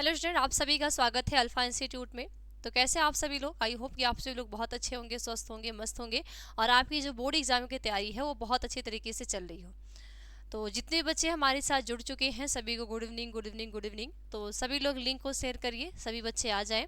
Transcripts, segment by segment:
Hello student, आप सभी का स्वागत है अल्फा इंस्टीट्यूट में। तो कैसे आप सभी लोग? आई होप कि आप सभी लोग बहुत अच्छे होंगे, स्वस्थ होंगे, मस्त होंगे और आपकी जो बोर्ड एग्जाम की तैयारी है वो बहुत अच्छे तरीके से चल रही हो। तो जितने बच्चे हमारे साथ जुड़ चुके हैं सभी को good evening, good evening, good evening. तो सभी लोग लिंक को शेयर करिए, सभी बच्चे आ जाएं।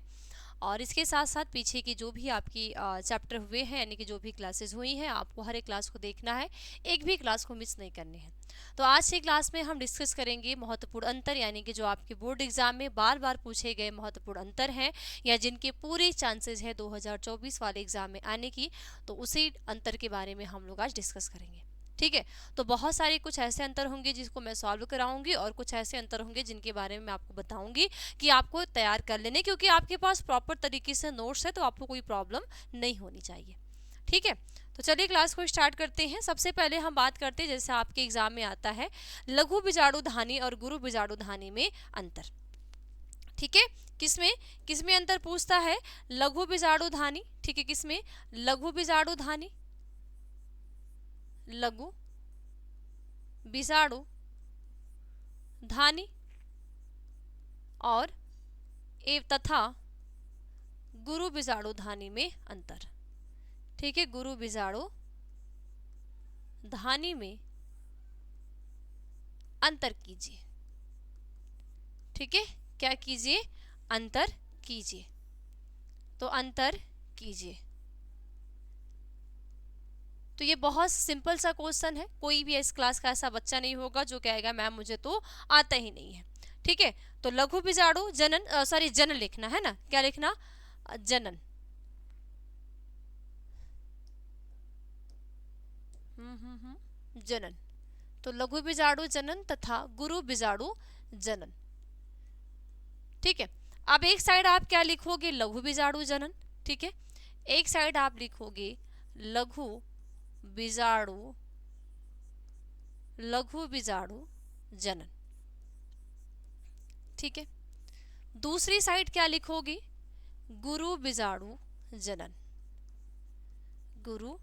और इसके साथ साथ पीछे की जो भी आपकी चैप्टर हुए हैं, यानी कि जो भी क्लासेस हुई हैं, आपको हर एक क्लास को देखना है, एक भी क्लास को मिस नहीं करनी है। तो आज की क्लास में हम डिस्कस करेंगे महत्वपूर्ण अंतर, यानी कि जो आपके बोर्ड एग्जाम में बार बार पूछे गए महत्वपूर्ण अंतर हैं या जिनके पूरे चांसेस है 2024 वाले एग्जाम में आने की। तो उसी अंतर के बारे में हम लोग आज डिस्कस करेंगे। ठीक है। तो बहुत सारे कुछ ऐसे अंतर होंगे जिसको मैं सॉल्व कराऊंगी और कुछ ऐसे अंतर होंगे जिनके बारे में मैं आपको बताऊंगी कि आपको तैयार कर लेने, क्योंकि आपके पास प्रॉपर तरीके से नोट्स है तो आपको कोई प्रॉब्लम नहीं होनी चाहिए। ठीक है। तो चलिए क्लास को स्टार्ट करते हैं। सबसे पहले हम बात करते हैं, जैसे आपके एग्जाम में आता है लघु बीजाणु धानी और गुरु बीजाणु धानी में अंतर। ठीक है। किसमें किसमें अंतर पूछता है? लघु बीजाणु धानी। ठीक है। किसमें? लघु बीजाणु धानी, लघु बीजाणु धानी और तथा गुरु बीजाणु धानी में अंतर। ठीक है। गुरु बीजाणु धानी में अंतर कीजिए। ठीक है। क्या कीजिए? अंतर कीजिए। तो अंतर कीजिए। तो ये बहुत सिंपल सा क्वेश्चन है। कोई भी इस क्लास का ऐसा बच्चा नहीं होगा जो कहेगा मैम मुझे तो आता ही नहीं है। ठीक है। तो लघु बीजाणु जनन, सॉरी जनन लिखना है ना। क्या लिखना? जनन। जनन। तो लघु बीजाणु जनन तथा गुरु बीजाणु जनन। ठीक है। अब एक साइड आप क्या लिखोगे? लघु बीजाणु जनन। ठीक है। एक साइड आप लिखोगे लघु बीजाणु, लघु बीजाणु जनन। ठीक है। दूसरी साइड क्या लिखोगे? गुरु बीजाणु जनन, गुरु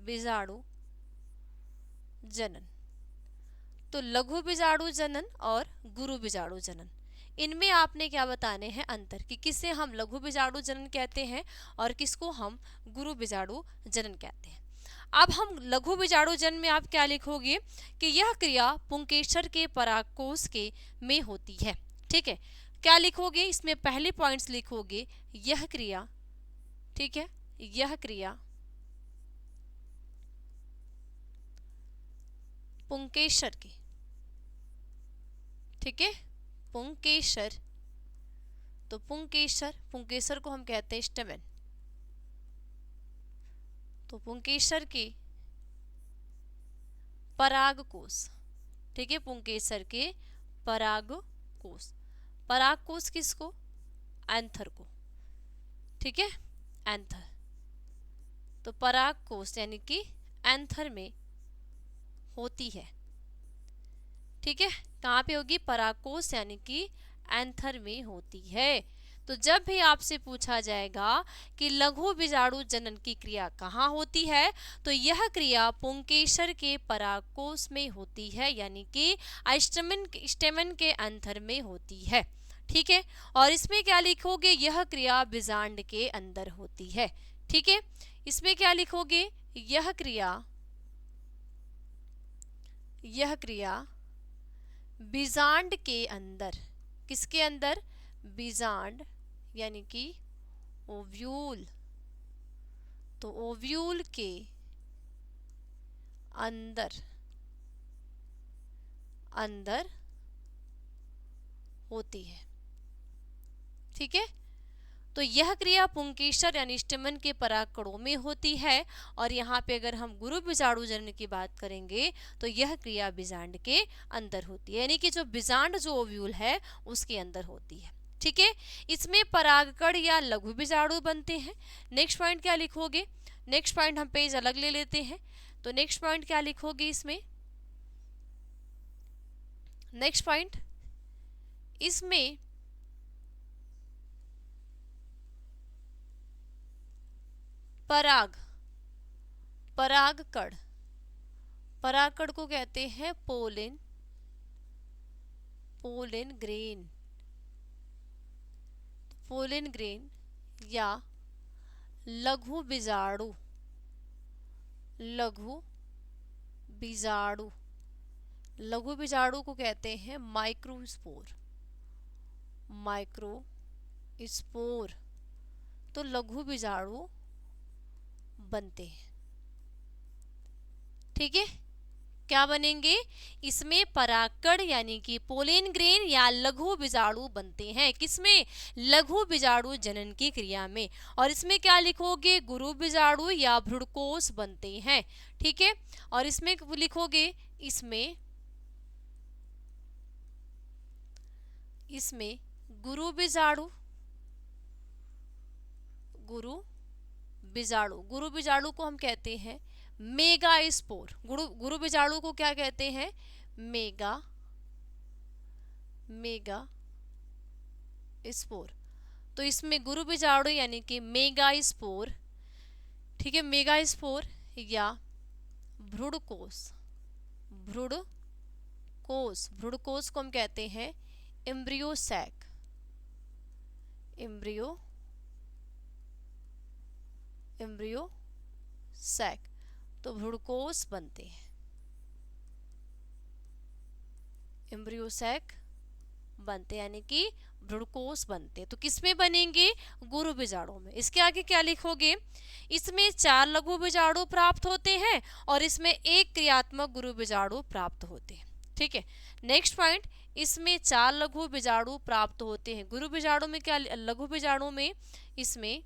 बीजाणु जनन। तो लघु बीजाणु जनन और गुरु बीजाणु जनन, इनमें आपने क्या बताने हैं अंतर, कि किसे हम लघु बीजाणु जनन कहते हैं और किसको हम गुरु बीजाणु जनन कहते हैं। अब हम लघु बीजाणु जनन में आप क्या लिखोगे कि यह क्रिया पुंकेसर के परागकोश के में होती है। ठीक है। क्या लिखोगे इसमें? पहले पॉइंट्स लिखोगे यह क्रिया। ठीक है। यह क्रिया पुंकेसर की। ठीक है। पुंकेसर। तो पुंकेसर, पुंकेसर को हम कहते हैं स्टेमेन। तो पुंकेसर के परागकोश। ठीक है। पुंकेसर के परागकोश। परागकोश किसको? एंथर को। ठीक है। एंथर। तो परागकोश यानी कि एंथर में होती है। ठीक है। कहाँ पे होगी? परागकोश यानी कि एंथर में होती है। तो जब भी आपसे पूछा जाएगा कि लघु बीजाणु जनन की क्रिया कहाँ होती है, तो यह क्रिया पुंकेसर के परागकोश में होती है, यानी कि स्टेमन के एंथर में होती है। ठीक है। और इसमें क्या लिखोगे? यह क्रिया बीजांड के अंदर होती है। ठीक है। इसमें क्या लिखोगे? यह क्रिया, यह क्रिया बीजांड के अंदर। किसके अंदर? बीजांड यानी कि ओव्यूल। तो ओव्यूल के अंदर, अंदर होती है। ठीक है। तो यह क्रिया पुंकेसर यानी स्टेमन के परागकणों में होती है। और यहाँ पे अगर हम गुरु बीजाणु जनन की बात करेंगे तो यह क्रिया बीजांड के अंदर होती है, यानी कि जो बीजांड जो ओव्यूल है उसके अंदर होती है। ठीक है। इसमें परागकण या लघु बीजाणु बनते हैं। नेक्स्ट पॉइंट क्या लिखोगे? नेक्स्ट पॉइंट हम पेज अलग ले लेते हैं। तो नेक्स्ट पॉइंट क्या लिखोगे इसमें? नेक्स्ट पॉइंट इसमें पराग, परागकण, परागकण को कहते हैं pollen, pollen grain. Pollen grain या लघु बीजाणु, लघु बीजाणु, लघु बीजाणु को कहते हैं माइक्रोस्पोर, माइक्रोस्पोर। तो लघु बीजाणु बनते हैं। ठीक है, क्या बनेंगे? इसमें परागकण यानी कि पोलन ग्रेन या लघु बीजाणु बनते हैं। किसमें? लघु बीजाणु जनन की क्रिया में। और इसमें क्या लिखोगे? गुरु बीजाणु या भ्रूणकोष बनते हैं। ठीक है, और इसमें लिखोगे इसमें गुरु बीजाणु, गुरु बीजाणु, गुरु बीजाणु को हम कहते हैं मेगास्पोर। गुरु बीजाणु को क्या कहते हैं? मेगास्पोर। तो इसमें गुरु बीजाणु यानी कि मेगास्पोर, ठीक है, मेगास्पोर या भ्रूणकोष, भ्रूणकोष, भ्रूणकोष को हम कहते हैं एम्ब्रियो सैक, एम्ब्रियो सैक। तो भ्रूणकोष बनते हैं, एम्ब्रियो सैक बनते यानी कि भ्रूणकोष बनते। तो किसमें बनेंगे? गुरु बीजाणु में। इसके आगे क्या लिखोगे? इसमें 4 लघु बीजाणु प्राप्त होते हैं और इसमें 1 क्रियात्मक गुरु बीजाणु प्राप्त होते हैं। ठीक है, नेक्स्ट पॉइंट, इसमें 4 लघु बीजाणु प्राप्त होते हैं। गुरु बीजाणु में क्या, लघु बीजाणु में इसमें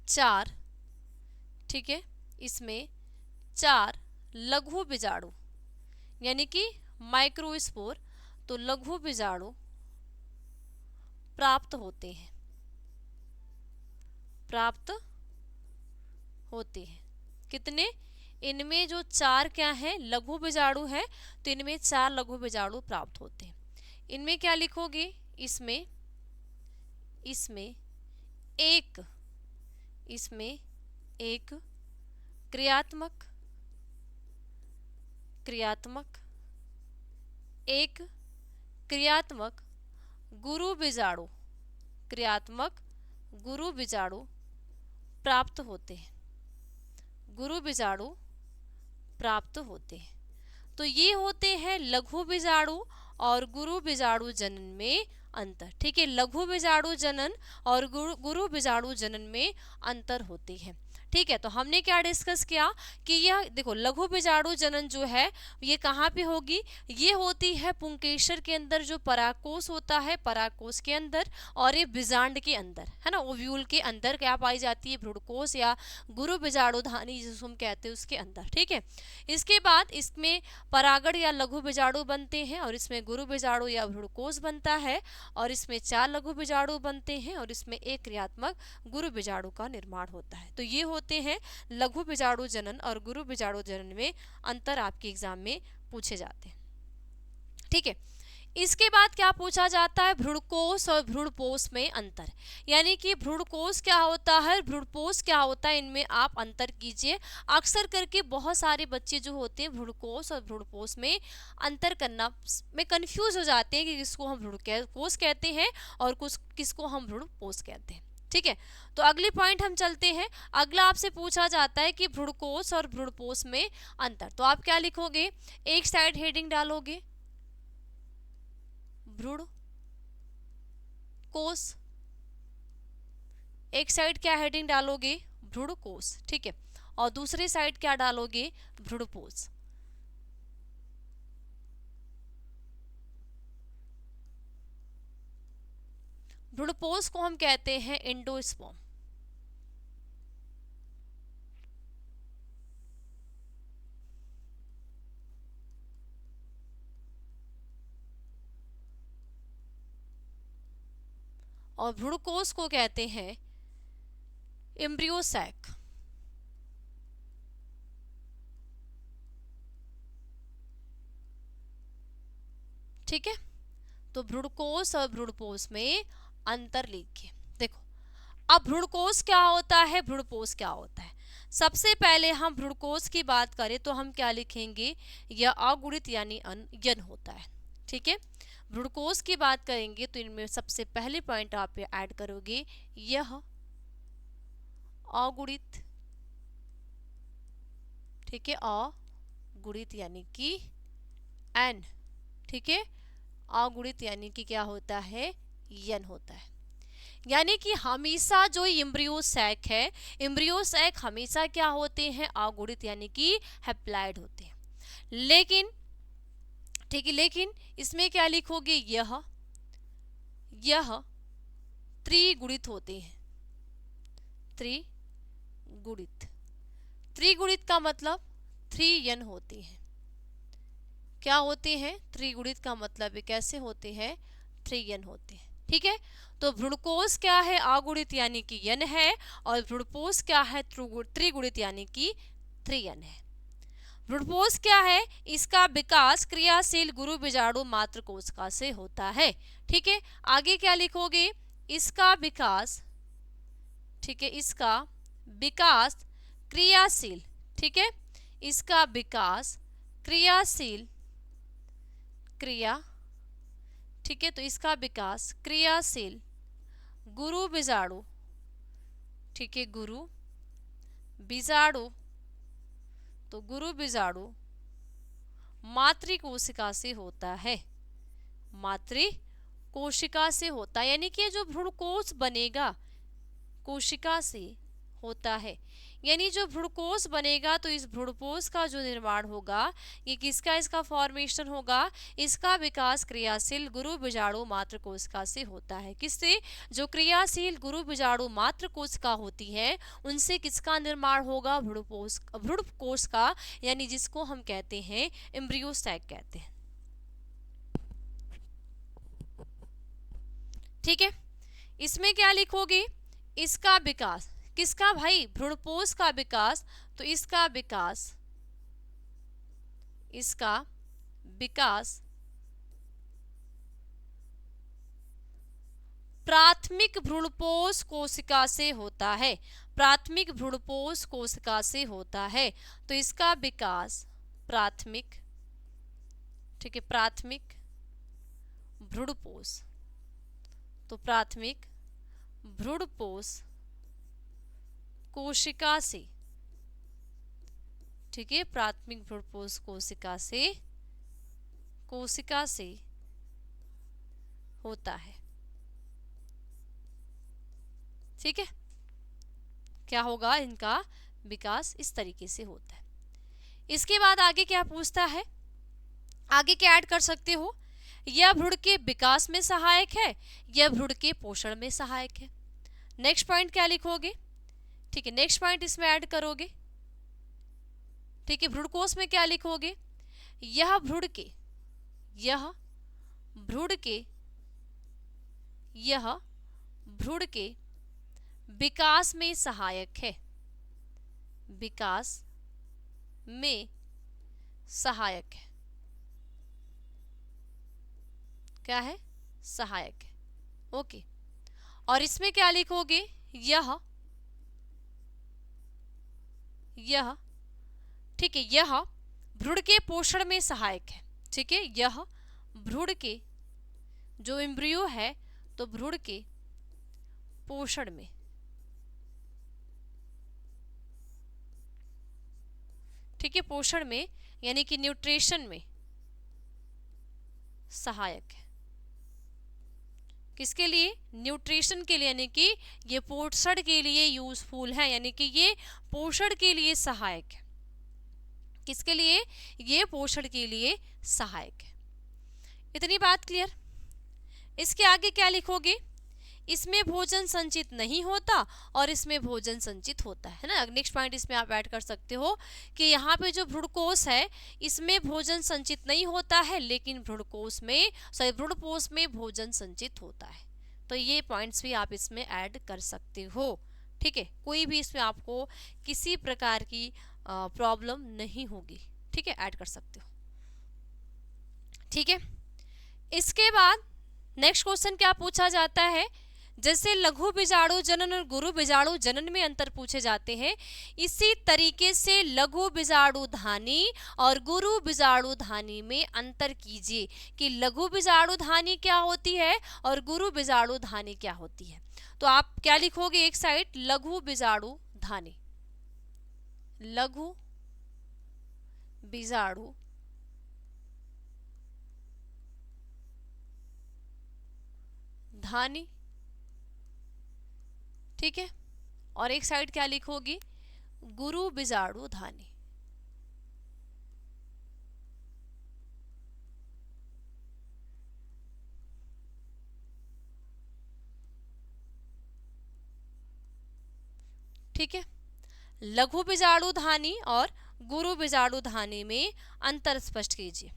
4, ठीक है, इसमें 4 लघु बीजाणु यानी कि माइक्रोस्पोर, तो लघु बीजाणु प्राप्त होते हैं, प्राप्त होते हैं। कितने? इनमें जो 4 क्या है? लघु बीजाणु है, तो इनमें 4 लघु बीजाणु प्राप्त होते हैं। इनमें क्या लिखोगे? इसमें एक क्रियात्मक, एक क्रियात्मक गुरु बीजाणु, क्रियात्मक गुरु बीजाणु प्राप्त होते हैं, गुरु बीजाणु प्राप्त होते हैं। तो ये होते हैं लघु बीजाणु और गुरु बीजाणु जनन में अंतर। ठीक है, लघु बीजाणु जनन और गुरु बीजाणु जनन में अंतर होती है। ठीक है, तो हमने क्या डिस्कस किया कि यह देखो लघु बीजाणु जनन जो है ये कहाँ पे होगी? ये होती है पुंकेसर के अंदर, जो परागकोष होता है, परागकोष के अंदर, और ये बीजांड के अंदर है ना, ओव्यूल के अंदर क्या पाई जाती है? भ्रूणकोष या गुरु बीजाणुधानी जिसको हम कहते हैं उसके अंदर। ठीक है, इसके बाद इसमें परागण या लघु बीजाणु बनते हैं और इसमें गुरु बीजाणु या भ्रूणकोष बनता है और इसमें 4 लघु बीजाणु बनते हैं और इसमें 1 क्रियात्मक गुरु बीजाणु का निर्माण होता है। तो ये होते हैं लघु बीजाणु जनन और गुरु बीजाणु जनन में अंतर, आपके एग्जाम में पूछे जाते हैं। ठीक है, इसके बाद क्या पूछा जाता है? भ्रूणकोष और भ्रूणपोष में अंतर, यानी कि भ्रूणकोष क्या होता है, भ्रूणपोष क्या होता है, इनमें आप अंतर कीजिए। अक्सर करके बहुत सारे बच्चे जो होते हैं भ्रूणकोष और भ्रूणपोष में अंतर करना में कंफ्यूज हो जाते हैं कि किसको हम भ्रूणकोष कहते हैं और किसको हम भ्रूणपोष कहते हैं। ठीक है, तो अगले पॉइंट हम चलते हैं। अगला आपसे पूछा जाता है कि भ्रूणकोष और भ्रूणपोष में अंतर। तो आप क्या लिखोगे? एक साइड हेडिंग डालोगे भ्रूणकोष, एक साइड क्या हेडिंग डालोगे? भ्रूणकोष। ठीक है, और दूसरे साइड क्या डालोगे? भ्रूणपोष। भ्रूणपोष को हम कहते हैं एंडोस्पर्म। और भ्रूणकोष को कहते हैं एम्ब्रियो सैक। ठीक है, तो भ्रूणकोष और भ्रूणपोष में अंतर लिखिए। देखो, अब भ्रूणकोष क्या होता है, भ्रूणपोष क्या होता है? सबसे पहले हम भ्रूणकोष की बात करें तो हम क्या लिखेंगे? यह अगुणित यानी यन होता है। ठीक है, भ्रूणकोश की बात करेंगे तो इनमें सबसे पहले पॉइंट आप ऐड करोगे यह अगुणित, ठीक है, अगुणित यानी कि एन, ठीक है, अगुणित यानी कि क्या होता है, यन होता है। यानी कि हमेशा जो एम्ब्रियो सैक है, एम्ब्रियो सैक हमेशा क्या होते हैं, अगुणित यानी कि हैप्लॉइड होते हैं। लेकिन ठीक है, लेकिन इसमें क्या लिखोगे, यह त्रिगुणित होते हैं। त्रिगुणित, त्रिगुणित का मतलब 3n होते हैं। क्या होते हैं, त्रिगुणित का मतलब कैसे होते हैं, 3n होते हैं। ठीक है, तो भ्रूणकोश क्या है, अगुणित यानी कि n है, और भ्रूणपोष क्या है, त्रिगुणित यानी कि 3n है। भ्रूणपोष क्या है, इसका विकास क्रियाशील गुरु बीजाणु मात्र कोशिका से होता है। ठीक है, आगे क्या लिखोगे, इसका विकास, ठीक है, इसका विकास क्रियाशील, ठीक है, इसका विकास क्रियाशील, ठीक है, तो इसका विकास क्रियाशील गुरु बीजाणु, ठीक है, गुरु बीजाणु, तो गुरु बीजाणु मातृकोशिका से होता है, मातृकोशिका से होता है। यानी कि जो भ्रूणकोश बनेगा कोशिका से होता है, यानी जो भ्रूणकोश बनेगा तो इस भ्रूणकोश का जो निर्माण होगा ये किसका, इसका फॉर्मेशन होगा, इसका विकास क्रियाशील गुरु बीजाणु मात्र कोशिका से होता है। किससे, जो क्रियाशील गुरु बीजाणु मात्र कोशिका होती है उनसे किसका निर्माण होगा, भ्रूणकोश का, यानी जिसको हम कहते हैं एम्ब्रियो सैक कहते हैं। ठीक है, इसमें क्या लिखोगे, इसका विकास, किसका भाई, भ्रूणपोष का विकास, तो इसका विकास प्राथमिक भ्रूणपोष कोशिका से होता है, प्राथमिक भ्रूणपोष कोशिका से होता है। तो इसका विकास प्राथमिक, ठीक है, प्राथमिक भ्रूणपोष, तो प्राथमिक भ्रूणपोष कोशिका से, ठीक है, प्राथमिक भ्रूणपोष कोशिका से होता है। ठीक है, क्या होगा, इनका विकास इस तरीके से होता है। इसके बाद आगे क्या पूछता है, आगे क्या ऐड कर सकते हो, यह भ्रूण के विकास में सहायक है, यह भ्रूण के पोषण में सहायक है। नेक्स्ट पॉइंट क्या लिखोगे, ठीक है, नेक्स्ट पॉइंट इसमें ऐड करोगे। ठीक है, भ्रूणकोश में क्या लिखोगे, यह भ्रूण के विकास में सहायक है, विकास में सहायक है, क्या है, सहायक है। ओके, और इसमें क्या लिखोगे, यह, ठीक है, यह भ्रूण के पोषण में सहायक है। ठीक है, यह भ्रूण के जो एम्ब्रियो है तो भ्रूण के पोषण में, ठीक है, पोषण में यानी कि न्यूट्रिशन में सहायक है। किसके लिए, न्यूट्रिशन के लिए, यानी कि ये पोषण के लिए यूजफुल है, यानी कि ये पोषण के लिए सहायक है। किसके लिए, ये पोषण के लिए सहायक है। इतनी बात क्लियर। इसके आगे क्या लिखोगे, इसमें भोजन संचित नहीं होता और इसमें भोजन संचित होता है ना। नेक्स्ट पॉइंट इसमें आप ऐड कर सकते हो कि यहाँ पे जो भ्रूणकोश है इसमें भोजन संचित नहीं होता है, लेकिन भ्रूणपोष में भोजन संचित होता है। तो ये पॉइंट्स भी आप इसमें ऐड कर सकते हो। ठीक है, कोई भी इसमें आपको किसी प्रकार की प्रॉब्लम नहीं होगी। ठीक है, ऐड कर सकते हो। ठीक है, इसके बाद नेक्स्ट क्वेश्चन क्या पूछा जाता है, जैसे लघु बीजाणु जनन और गुरु बीजाणु जनन में अंतर पूछे जाते हैं, इसी तरीके से लघु बीजाणु धानी और गुरु बीजाणु धानी में अंतर कीजिए कि लघु बीजाणु धानी क्या होती है और गुरु बीजाणु धानी क्या होती है। तो आप क्या लिखोगे, एक साइड लघु बीजाणु धानी, लघु बीजाणु धानी, ठीक है, और एक साइड क्या लिखोगी, गुरु बीजाणु धानी। ठीक है, लघु बीजाणु धानी और गुरु बीजाणु धानी में अंतर स्पष्ट कीजिए।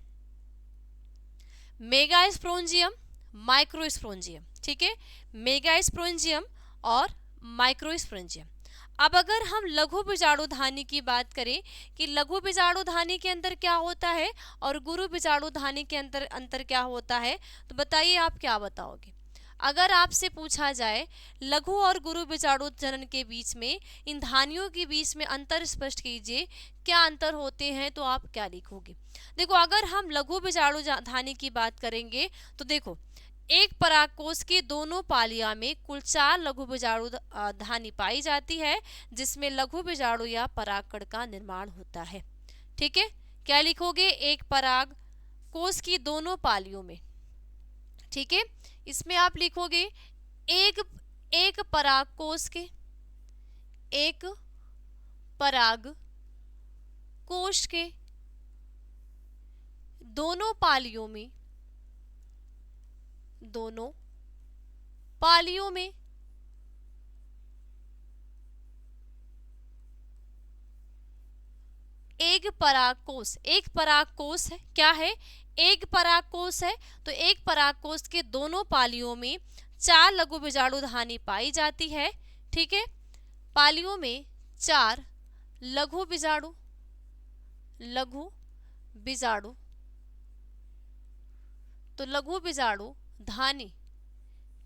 मेगास्पोरेंजियम, माइक्रोस्पोरेंजियम, ठीक है, मेगास्पोरेंजियम और माइक्रोस्पोरेंजियम। अब अगर हम लघु बीजाणु धानी की बात करें कि लघु बीजाणु धानी के अंदर क्या होता है और गुरु बीजाणु धानी के अंतर क्या होता है, तो बताइए आप क्या बताओगे। अगर आपसे पूछा जाए लघु और गुरु बीजाणु जनन के बीच में, इन धानियों के बीच में अंतर स्पष्ट कीजिए, क्या अंतर होते हैं, तो आप क्या लिखोगे। देखो, अगर हम लघु बीजाणु धानी की बात करेंगे तो देखो, एक परागकोश के दोनों पालिया में कुल 4 लघु बीजाणु धानी पाई जाती है, जिसमें लघु बीजाणु या परागकण का निर्माण होता है। ठीक है, क्या लिखोगे, एक पराग कोश की दोनों पालियों में। ठीक है, इसमें आप लिखोगे एक पराग कोश के, एक पराग कोश के दोनों पालियों में, दोनों पालियों में एक परागकोश, एक परागकोश है, क्या है, एक परागकोश है, तो एक परागकोश के दोनों पालियों में 4 लघु बीजाणु धानी पाई जाती है। ठीक है, पालियों में 4 लघु बीजाणु, लघु बीजाणु, तो लघु बीजाणु धानी,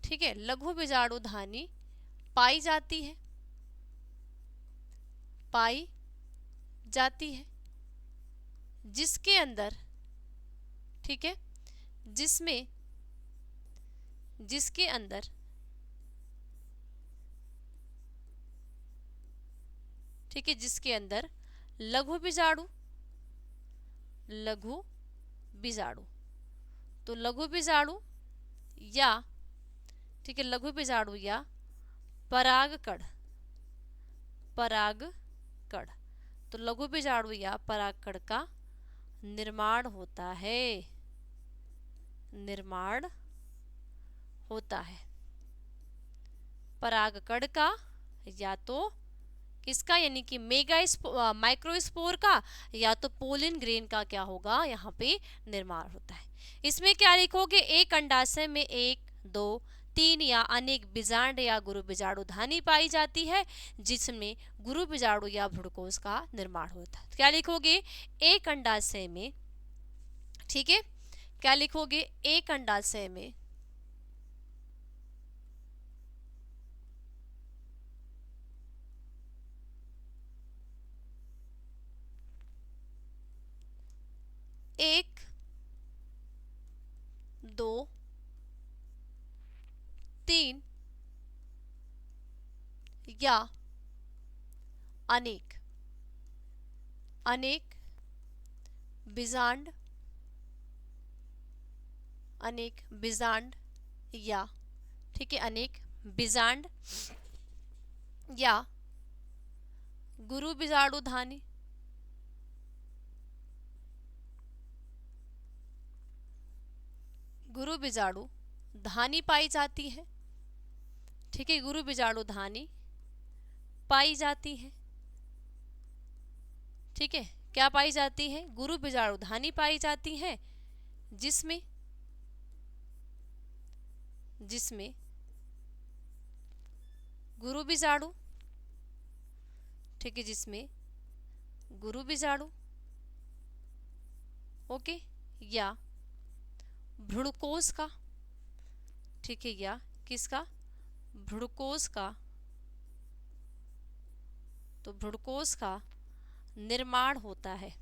ठीक है, लघु बीजाणु धानी पाई जाती है, पाई जाती है, जिसके अंदर, ठीक है, जिसमें, जिसके अंदर, ठीक है, जिसके अंदर लघु बीजाणु, लघु बीजाणु, तो लघु बीजाणु या, ठीक है, लघु बीजाणु या परागकण, परागकण, तो लघु बीजाणु या परागकण का निर्माण होता है, निर्माण होता है परागकण का, या तो किसका, यानी कि माइक्रोस्पोर का, या तो पोलिन ग्रेन का क्या होगा, यहाँ पे निर्माण होता है। इसमें क्या लिखोगे, एक अंडाशय में 1, 2, 3 या अनेक बीजांड या गुरु बीजाणु धानी पाई जाती है, जिसमें गुरु बीजाणु या भ्रूणकोश का निर्माण होता है। क्या लिखोगे, एक अंडाशय में, ठीक है, क्या लिखोगे, एक अंडाशय में एक, 2, 3 या अनेक, अनेक बीजांड, अनेक बीजांड या, ठीक है, अनेक बीजांड या गुरु बीजाणु धानी, गुरु बीजाणु धानी पाई जाती है। ठीक है, गुरु बीजाणु धानी पाई जाती है। ठीक है, क्या पाई जाती है, गुरु बीजाणु धानी पाई जाती है, जिसमें, जिसमें गुरु बीजाणु, ठीक है, जिसमें गुरु बीजाणु, ओके, या भ्रूणकोश का, ठीक है, या किसका, भ्रूणकोश का भ्रूणकोश का निर्माण होता है।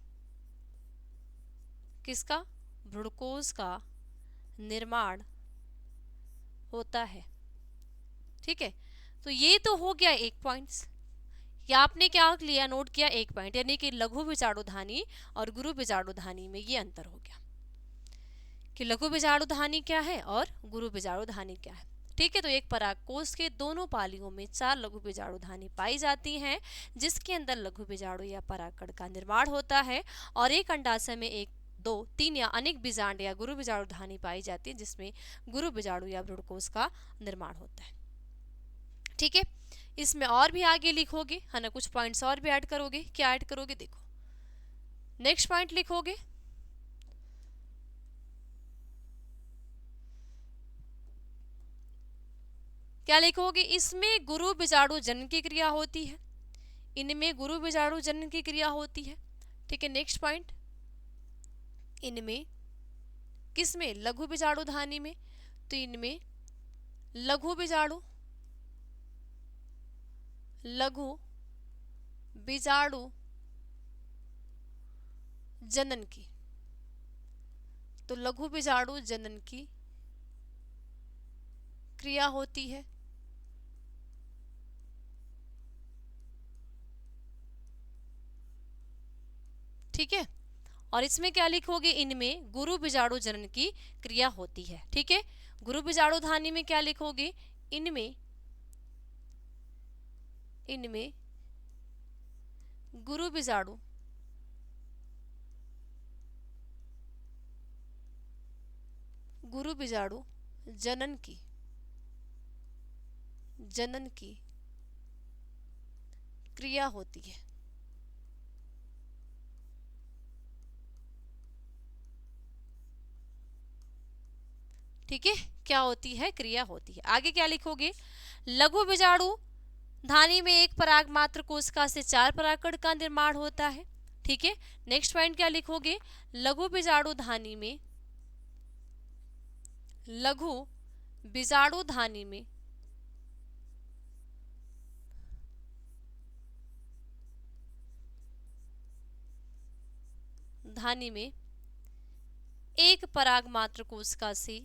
किसका? भ्रूणकोश का निर्माण होता है। ठीक है, तो ये तो हो गया एक पॉइंट्स। या आपने क्या लिया, नोट किया एक पॉइंट, यानी कि लघु बीजाणुधानी और गुरु बीजाणुधानी में ये अंतर हो गया कि लघु बीजाणुधानी क्या है और गुरु बीजाणुधानी क्या है। ठीक है, तो एक परागकोश के दोनों पालियों में 4 लघु बीजाणुधानी पाई जाती हैं, जिसके अंदर लघु बीजाणु या परागकण का निर्माण होता है, और एक अंडाशय में 1, 2, 3 या अनेक बीजांड या गुरु बीजाणुधानी पाई जाती है, जिसमें गुरु बीजाणु या भ्रूणकोश का निर्माण होता है। ठीक है, इसमें और भी आगे लिखोगे है ना, कुछ पॉइंट्स और भी ऐड करोगे। क्या ऐड करोगे? देखो, नेक्स्ट पॉइंट लिखोगे, क्या लिखोगे? इसमें गुरु बीजाणु जनन की क्रिया होती है, इनमें गुरु बीजाणु जनन की क्रिया होती है। ठीक है, नेक्स्ट पॉइंट, इनमें किसमें? लघु बीजाणुधानी में। तो इनमें लघु बीजाणु जनन की, तो लघु बीजाणु जनन की क्रिया होती है। ठीक है, और इसमें क्या लिखोगे? इनमें गुरु बीजाणु जनन की क्रिया होती है। ठीक है, गुरु बीजाणुधानी में क्या लिखोगे? इनमें गुरु बीजाणु जनन की क्रिया होती है। ठीक है, क्या होती है? क्रिया होती है। आगे क्या लिखोगे? लघु बीजाणु धानी में एक पराग मात्र कोशिका से 4 परागकण का निर्माण होता है। ठीक है, नेक्स्ट पॉइंट क्या लिखोगे? लघु बीजाणु धानी में एक पराग मात्र कोशिका से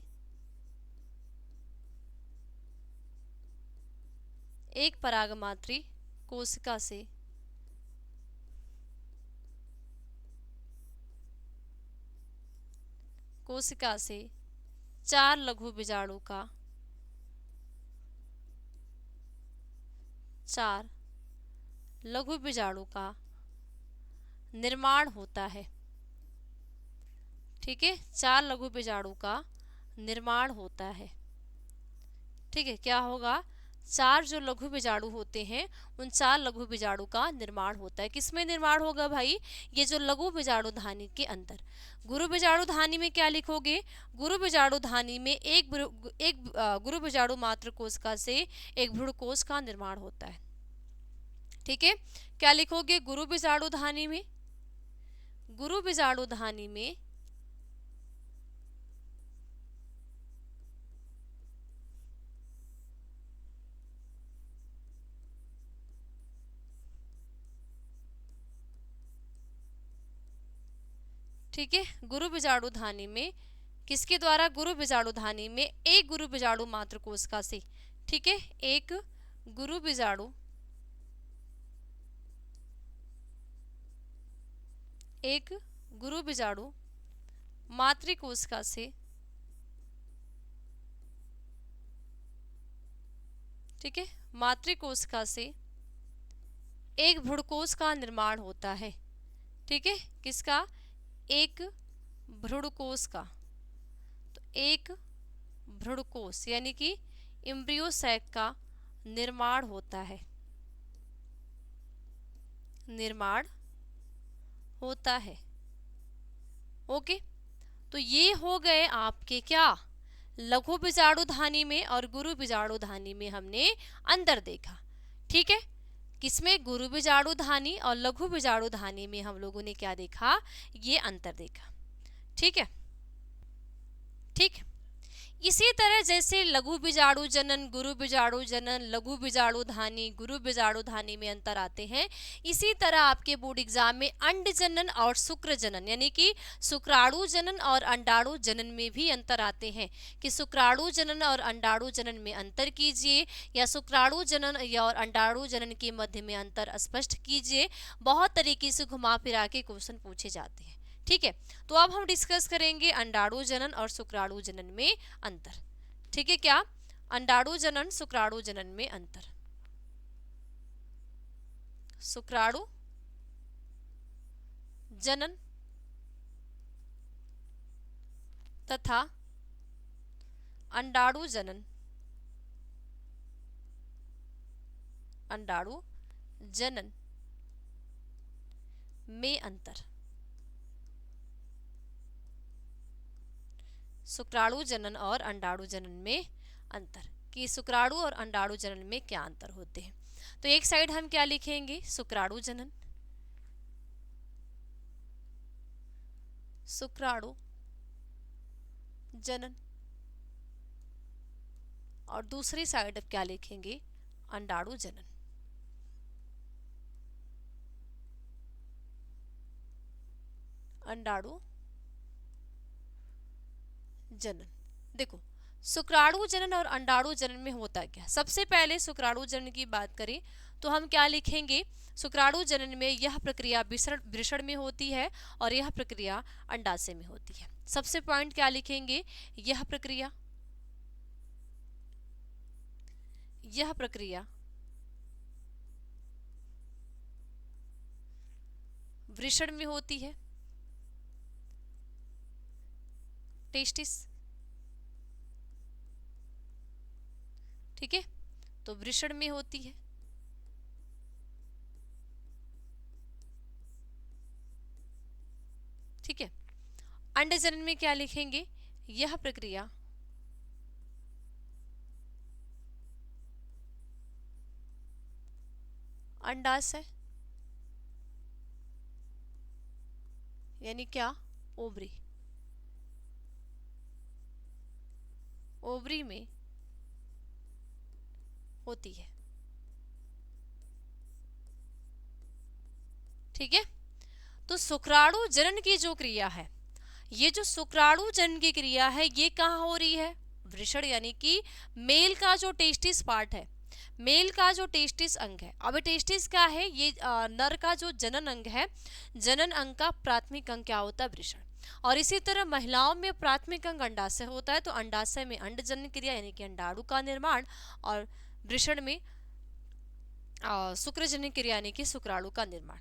कोशिका से 4 लघु बीजाणु का निर्माण होता है। ठीक है, 4 लघु बीजाणु का निर्माण होता है। ठीक है, क्या होगा? 4 जो लघु बीजाणु होते हैं, उन 4 लघु बीजाणु का निर्माण होता है। किसमें निर्माण होगा भाई? ये जो लघु बीजाणुधानी के अंदर। गुरु बीजाणुधानी में क्या लिखोगे? गुरु बीजाणुधानी में एक गुरु बीजाणु मात्र कोशिका से एक भ्रूणकोश का निर्माण होता है। ठीक है, क्या लिखोगे? गुरु बीजाणुधानी में ठीक है, गुरु बीजाणुधानी में किसके द्वारा? गुरु बीजाणुधानी में एक गुरु बीजाणु मात्र कोशिका से। ठीक है, एक गुरु बीजाणु मातृकोशिका से, ठीक है, मातृकोशिका से एक भ्रूणकोश का निर्माण होता है। ठीक है, किसका? एक भ्रूणकोश का। तो एक भ्रूणकोश यानी कि एम्ब्रियो सैक का निर्माण होता है। ओके, तो ये हो गए आपके क्या? लघु बीजाणुधानी में और गुरु बीजाणुधानी में हमने अंतर देखा। ठीक है, किसमें? गुरु बीजाणुधानी और लघु बीजाणुधानी में हम लोगों ने क्या देखा? ये अंतर देखा। ठीक है, ठीक, इसी तरह जैसे लघु बीजाणु जनन, गुरु बीजाणु जनन, लघु बीजाणु धानी, गुरु बीजाणु धानी में अंतर आते हैं, इसी तरह आपके बोर्ड एग्जाम में अंड जनन और शुक्र जनन यानी कि शुक्राणु जनन और अंडाणु जनन में भी अंतर आते हैं कि शुक्राणु जनन और अंडाणु जनन में अंतर कीजिए या शुक्राणु जनन या और अंडाणु जनन के मध्य में अंतर स्पष्ट कीजिए। बहुत तरीके से घुमा फिरा के क्वेश्चन पूछे जाते हैं। ठीक है, तो अब हम डिस्कस करेंगे अंडाणु जनन और शुक्राणु जनन में अंतर। ठीक है, क्या अंडाणु जनन शुक्राणु जनन में अंतर? शुक्राणु जनन तथा अंडाणु जनन, अंडाणु जनन में अंतर। शुक्राणु जनन और अंडाणु जनन में अंतर कि शुक्राणु और अंडाणु जनन में क्या अंतर होते हैं। तो एक साइड हम क्या लिखेंगे, शुक्राणु जनन, शुक्राणु जनन, और दूसरी साइड अब क्या लिखेंगे, अंडाणु जनन। अंडाणु जनन। देखो शुक्राणु जनन और अंडाणु जनन में होता क्या, सबसे पहले शुक्राणु जनन की बात करें तो हम क्या लिखेंगे, शुक्राणु जनन में यह प्रक्रिया वृषण में होती है और यह प्रक्रिया अंडाशय में होती है। सबसे पॉइंट क्या लिखेंगे, यह प्रक्रिया वृषण में होती है, टेस्टिस। ठीक है, तो वृषण में होती है। ठीक है, अंड जनन में क्या लिखेंगे, यह प्रक्रिया अंडाशय यानी क्या, ओवरी, ओवरी में होती है। ठीक है, तो शुक्राणु जनन की जो क्रिया है, ये जो शुक्राणु जनन की क्रिया है ये कहाँ हो रही है, वृषण यानी कि मेल का जो टेस्टिस पार्ट है, मेल का जो टेस्टिस अंग है। अब टेस्टिस क्या है, ये नर का जो जनन अंग है, जनन अंग का प्राथमिक अंग क्या होता है, वृषण। और इसी तरह महिलाओं में प्राथमिक अंग अंडाशय होता है, तो अंडाशय में अंड जनन क्रिया यानी कि अंडाणु का निर्माण, और वृषण में शुक्र जनन क्रिया यानी कि शुक्राणु का निर्माण।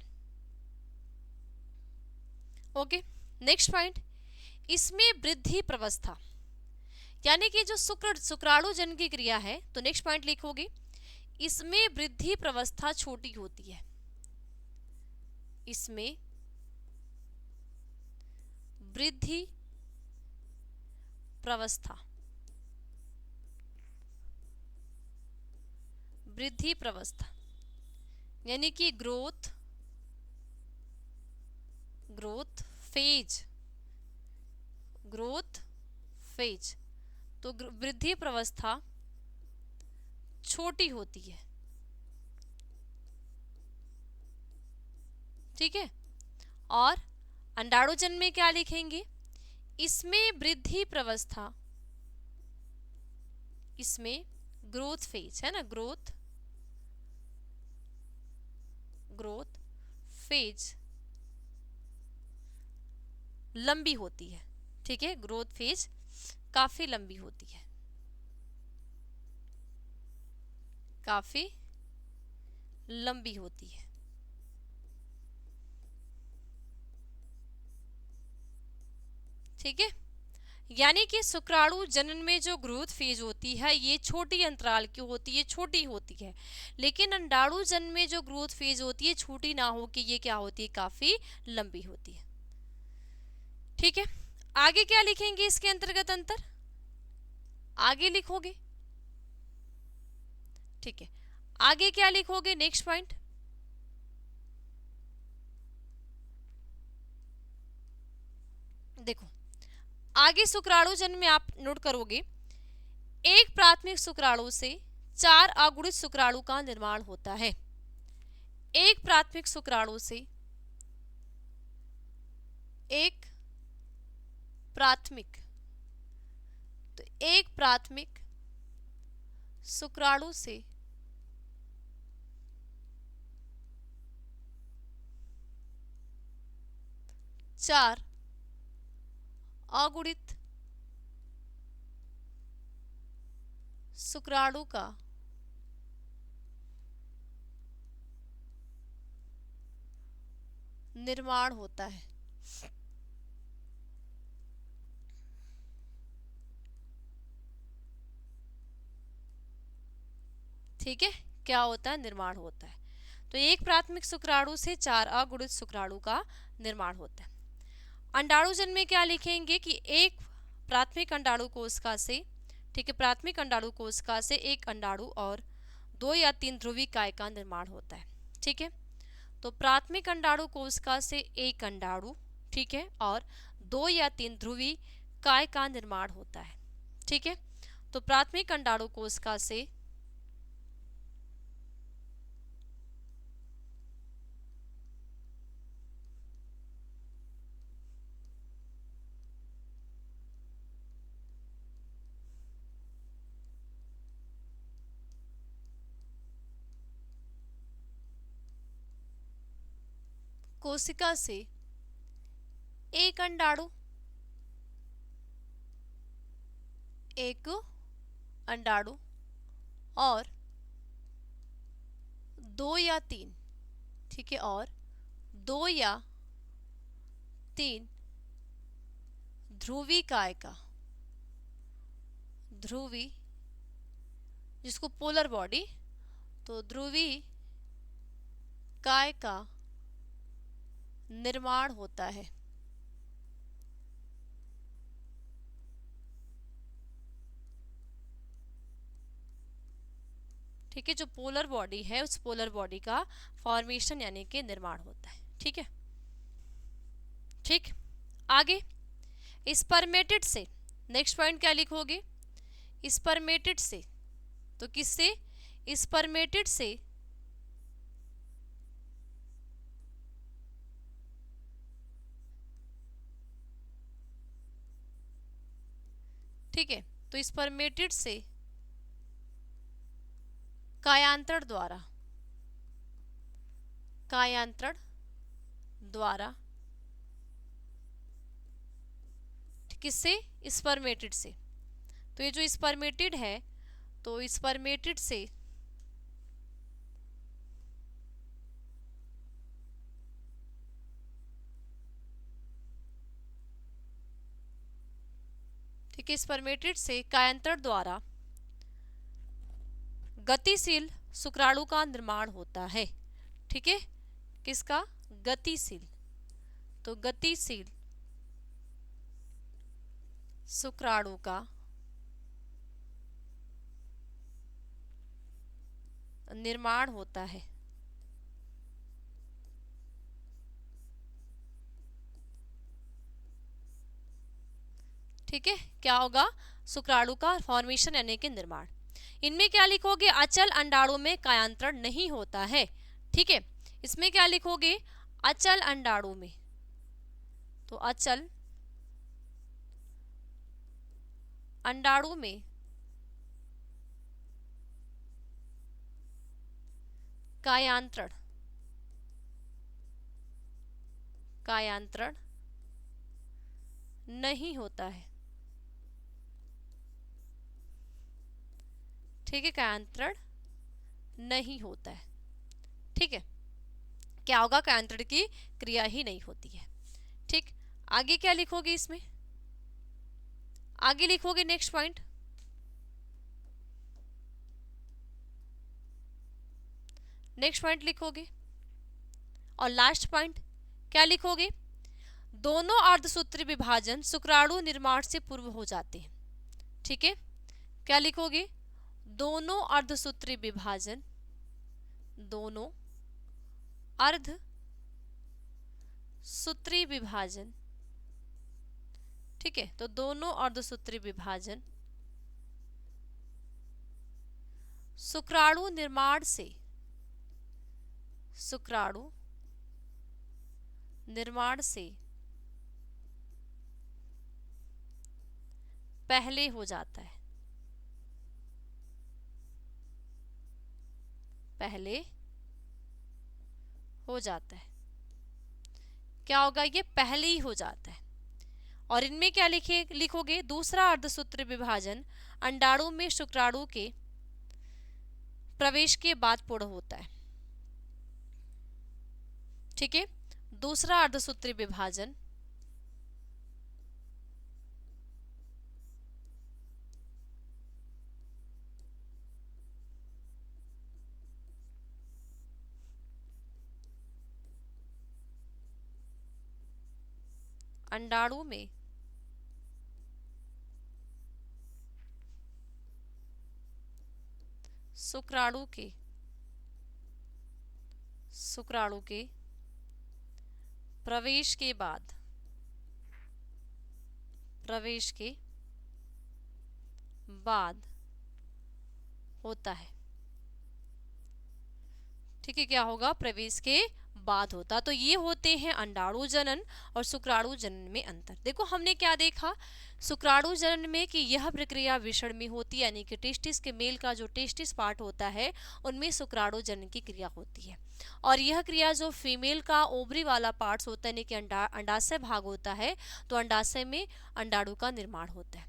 ओके, नेक्स्ट पॉइंट, इसमें वृद्धि प्रवस्था यानी कि जो शुक्राणु जनन की क्रिया है, तो नेक्स्ट पॉइंट लिखोगे, इसमें वृद्धि प्रवस्था छोटी होती है। इसमें वृद्धि प्रवस्था, वृद्धि प्रवस्था यानी कि ग्रोथ फेज, ग्रोथ फेज, तो वृद्धि प्रवस्था छोटी होती है। ठीक है, और अंडाणु जनन में क्या लिखेंगे, इसमें वृद्धि प्रवस्था, इसमें ग्रोथ फेज है ना, ग्रोथ फेज लंबी होती है। ठीक है, ग्रोथ फेज काफी लंबी होती है, काफी लंबी होती है। ठीक है, यानी कि शुक्राणु जनन में जो ग्रोथ फेज होती है ये छोटी अंतराल की होती है, छोटी होती है, लेकिन अंडाणु जनन में जो ग्रोथ फेज होती है छोटी ना हो कि ये क्या होती है, काफी लंबी होती है। ठीक है, आगे क्या लिखेंगे, इसके अंतर्गत अंतर आगे लिखोगे। ठीक है, आगे क्या लिखोगे, नेक्स्ट पॉइंट, देखो आगे शुक्राणु जनन में आप नोट करोगे प्राथमिक शुक्राणु से 4 अगुणित शुक्राणु का निर्माण होता है। एक प्राथमिक शुक्राणु से एक प्राथमिक तो एक प्राथमिक शुक्राणु से चार अगुणित शुक्राणु का निर्माण होता है। ठीक है, क्या होता है? निर्माण होता है। तो एक प्राथमिक शुक्राणु से 4 अगुणित शुक्राणु का निर्माण होता है। अंडाणु जन्म में क्या लिखेंगे कि एक प्राथमिक अंडाणु कोशिका से, ठीक है, प्राथमिक अंडाणु कोशिका से एक अंडाणु और 2 या 3 ध्रुवी काय का निर्माण होता है। ठीक है, तो प्राथमिक अंडाणु कोशिका से एक अंडाणु, ठीक है, और 2 या 3 ध्रुवी काय का निर्माण होता है। ठीक है, तो प्राथमिक अंडाणु कोशिका से कोशिका से एक अंडाणु, एक अंडाणु और 2 या 3, ठीक है, और 2 या 3 ध्रुवी काय का, ध्रुवी जिसको पोलर बॉडी, तो ध्रुवी काय का निर्माण होता है। ठीक है, जो पोलर बॉडी है उस पोलर बॉडी का फॉर्मेशन यानी कि निर्माण होता है। ठीक है, ठीक, आगे स्पर्मेटिड से नेक्स्ट पॉइंट क्या लिखोगे? स्पर्मेटिड से, तो किससे? स्पर्मेटिड से ठीक है, तो स्पर्मेटिड से कायांतरण द्वारा, कायांतरण द्वारा, किससे? स्पर्मेटिड से। तो ये जो स्पर्मेटिड है, तो स्पर्मेटिड से ठीक है, स्पर्मेटिड से कायांतरण द्वारा गतिशील शुक्राणु का निर्माण होता है। ठीक है, किसका? गतिशील, तो गतिशील शुक्राणु का निर्माण होता है। ठीक है, क्या होगा? शुक्राणु का फॉर्मेशन यानी कि निर्माण। इनमें क्या लिखोगे? अचल अंडाणु में कायांतरण नहीं होता है। ठीक है, इसमें क्या लिखोगे? अचल अंडाणु में, तो अचल अंडाणु में कायांतरण, कायांतरण नहीं होता है। ठीक है, कायांतरण नहीं होता है। ठीक है, क्या होगा? कायांतरण की क्रिया ही नहीं होती है। ठीक, आगे क्या लिखोगे? इसमें आगे लिखोगे नेक्स्ट पॉइंट, नेक्स्ट पॉइंट लिखोगे और लास्ट पॉइंट क्या लिखोगे? दोनों अर्धसूत्री विभाजन शुक्राणु निर्माण से पूर्व हो जाते हैं। ठीक है, क्या लिखोगे? दोनों अर्धसूत्री विभाजन, दोनों अर्ध सूत्री विभाजन, ठीक है, तो दोनों अर्धसूत्री विभाजन शुक्राणु निर्माण से, शुक्राणु निर्माण से पहले हो जाता है, पहले हो जाता है। क्या होगा, ये पहले ही हो जाता है। और इनमें क्या लिखोगे, दूसरा अर्धसूत्रीय विभाजन अंडाणु में शुक्राणु के प्रवेश के बाद पूर्ण होता है। ठीक है, दूसरा अर्धसूत्रीय विभाजन अंडाणु में शुक्राणु के प्रवेश के बाद, प्रवेश के बाद होता है। ठीक है, क्या होगा, प्रवेश के बाद होता। तो ये होते हैं अंडाणु जनन और शुक्राणु जनन में अंतर। देखो हमने क्या देखा, शुक्राणु जनन में कि यह प्रक्रिया विषण में होती है, यानी कि टेस्टिस के मेल का जो टेस्टिस पार्ट होता है उनमें शुक्राणु जनन की क्रिया होती है। और यह क्रिया जो फीमेल का ओवरी वाला पार्ट्स होता है, यानी कि अंडाशय भाग होता है, तो अंडाशय में अंडाणु का निर्माण होता है।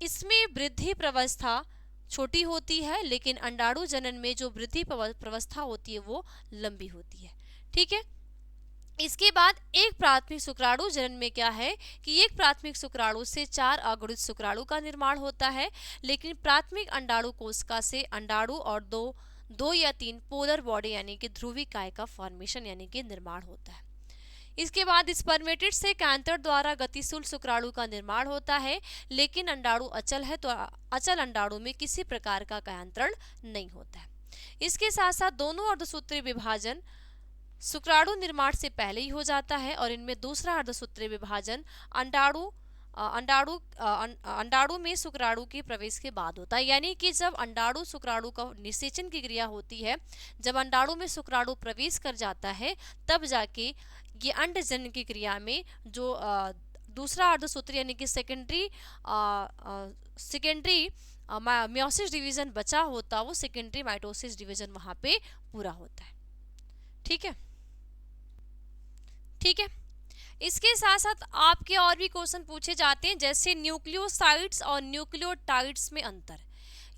इसमें वृद्धि प्रवस्था छोटी होती है, लेकिन अंडाणु जनन में जो वृद्धि प्रवस्था होती है वो लंबी होती है। ठीक है, इसके बाद एक प्राथमिक शुक्राणु जनन में क्या है कि एक प्राथमिक शुक्राणु से 4 अगुणित शुक्राणु का निर्माण होता है, लेकिन प्राथमिक अंडाणु कोशिका से अंडाणु और दो या 3 पोलर बॉडी यानी कि ध्रुवीय काय का फॉर्मेशन यानी कि निर्माण होता है। इसके बाद स्पर्मेटिड से कैंथर द्वारा गतिशील शुक्राणु का निर्माण होता है, लेकिन अंडाणु अचल है तो अचल अंडाणु में किसी प्रकार का कैंथरण नहीं होता है। इसके साथ साथ दोनों अर्धसूत्रीय विभाजन शुक्राणु निर्माण से पहले ही हो जाता है, और इनमें दूसरा अर्धसूत्रीय विभाजन अंडाणु में शुक्राणु के प्रवेश के बाद होता है। यानी कि जब अंडाणु शुक्राणु का निषेचन की क्रिया होती है, जब अंडाणु में शुक्राणु प्रवेश कर जाता है, तब जाके ये अंडजनन की क्रिया में जो दूसरा अर्धसूत्री यानी कि सेकेंडरी मियोसिस डिवीजन बचा होता, वो सेकेंडरी माइटोसिस डिवीजन वहां पे पूरा होता है। ठीक है, ठीक है। इसके साथ साथ आपके और भी क्वेश्चन पूछे जाते हैं, जैसे न्यूक्लियोसाइड्स और न्यूक्लियोटाइड्स में अंतर,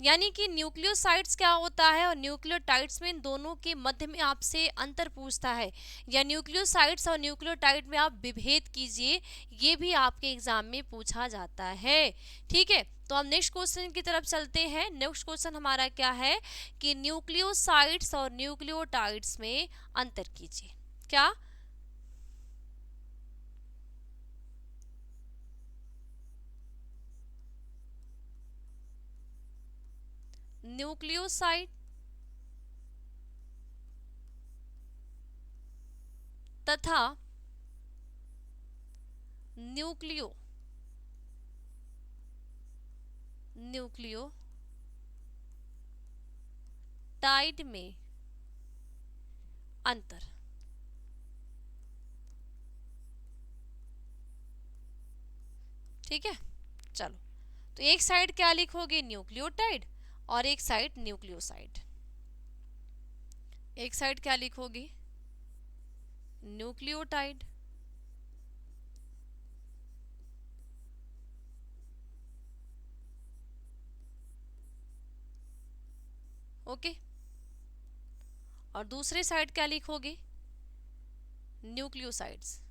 यानी कि न्यूक्लियोसाइड्स क्या होता है और न्यूक्लियोटाइड्स में इन दोनों के मध्य में आपसे अंतर पूछता है, या न्यूक्लियोसाइड्स और न्यूक्लियोटाइड में आप विभेद कीजिए, ये भी आपके एग्जाम में पूछा जाता है। ठीक है, तो हम नेक्स्ट क्वेश्चन की तरफ चलते हैं। नेक्स्ट क्वेश्चन हमारा क्या है कि न्यूक्लियोसाइड्स और न्यूक्लियोटाइड्स में अंतर कीजिए। क्या, न्यूक्लियोसाइड तथा न्यूक्लियोटाइड में अंतर। ठीक है, चलो, तो एक साइड क्या लिखोगे, न्यूक्लियोटाइड, और एक साइड न्यूक्लियोसाइड। एक साइड क्या लिखोगे, न्यूक्लियोटाइड, ओके, और दूसरे साइड क्या लिखोगे, न्यूक्लियोसाइड्स।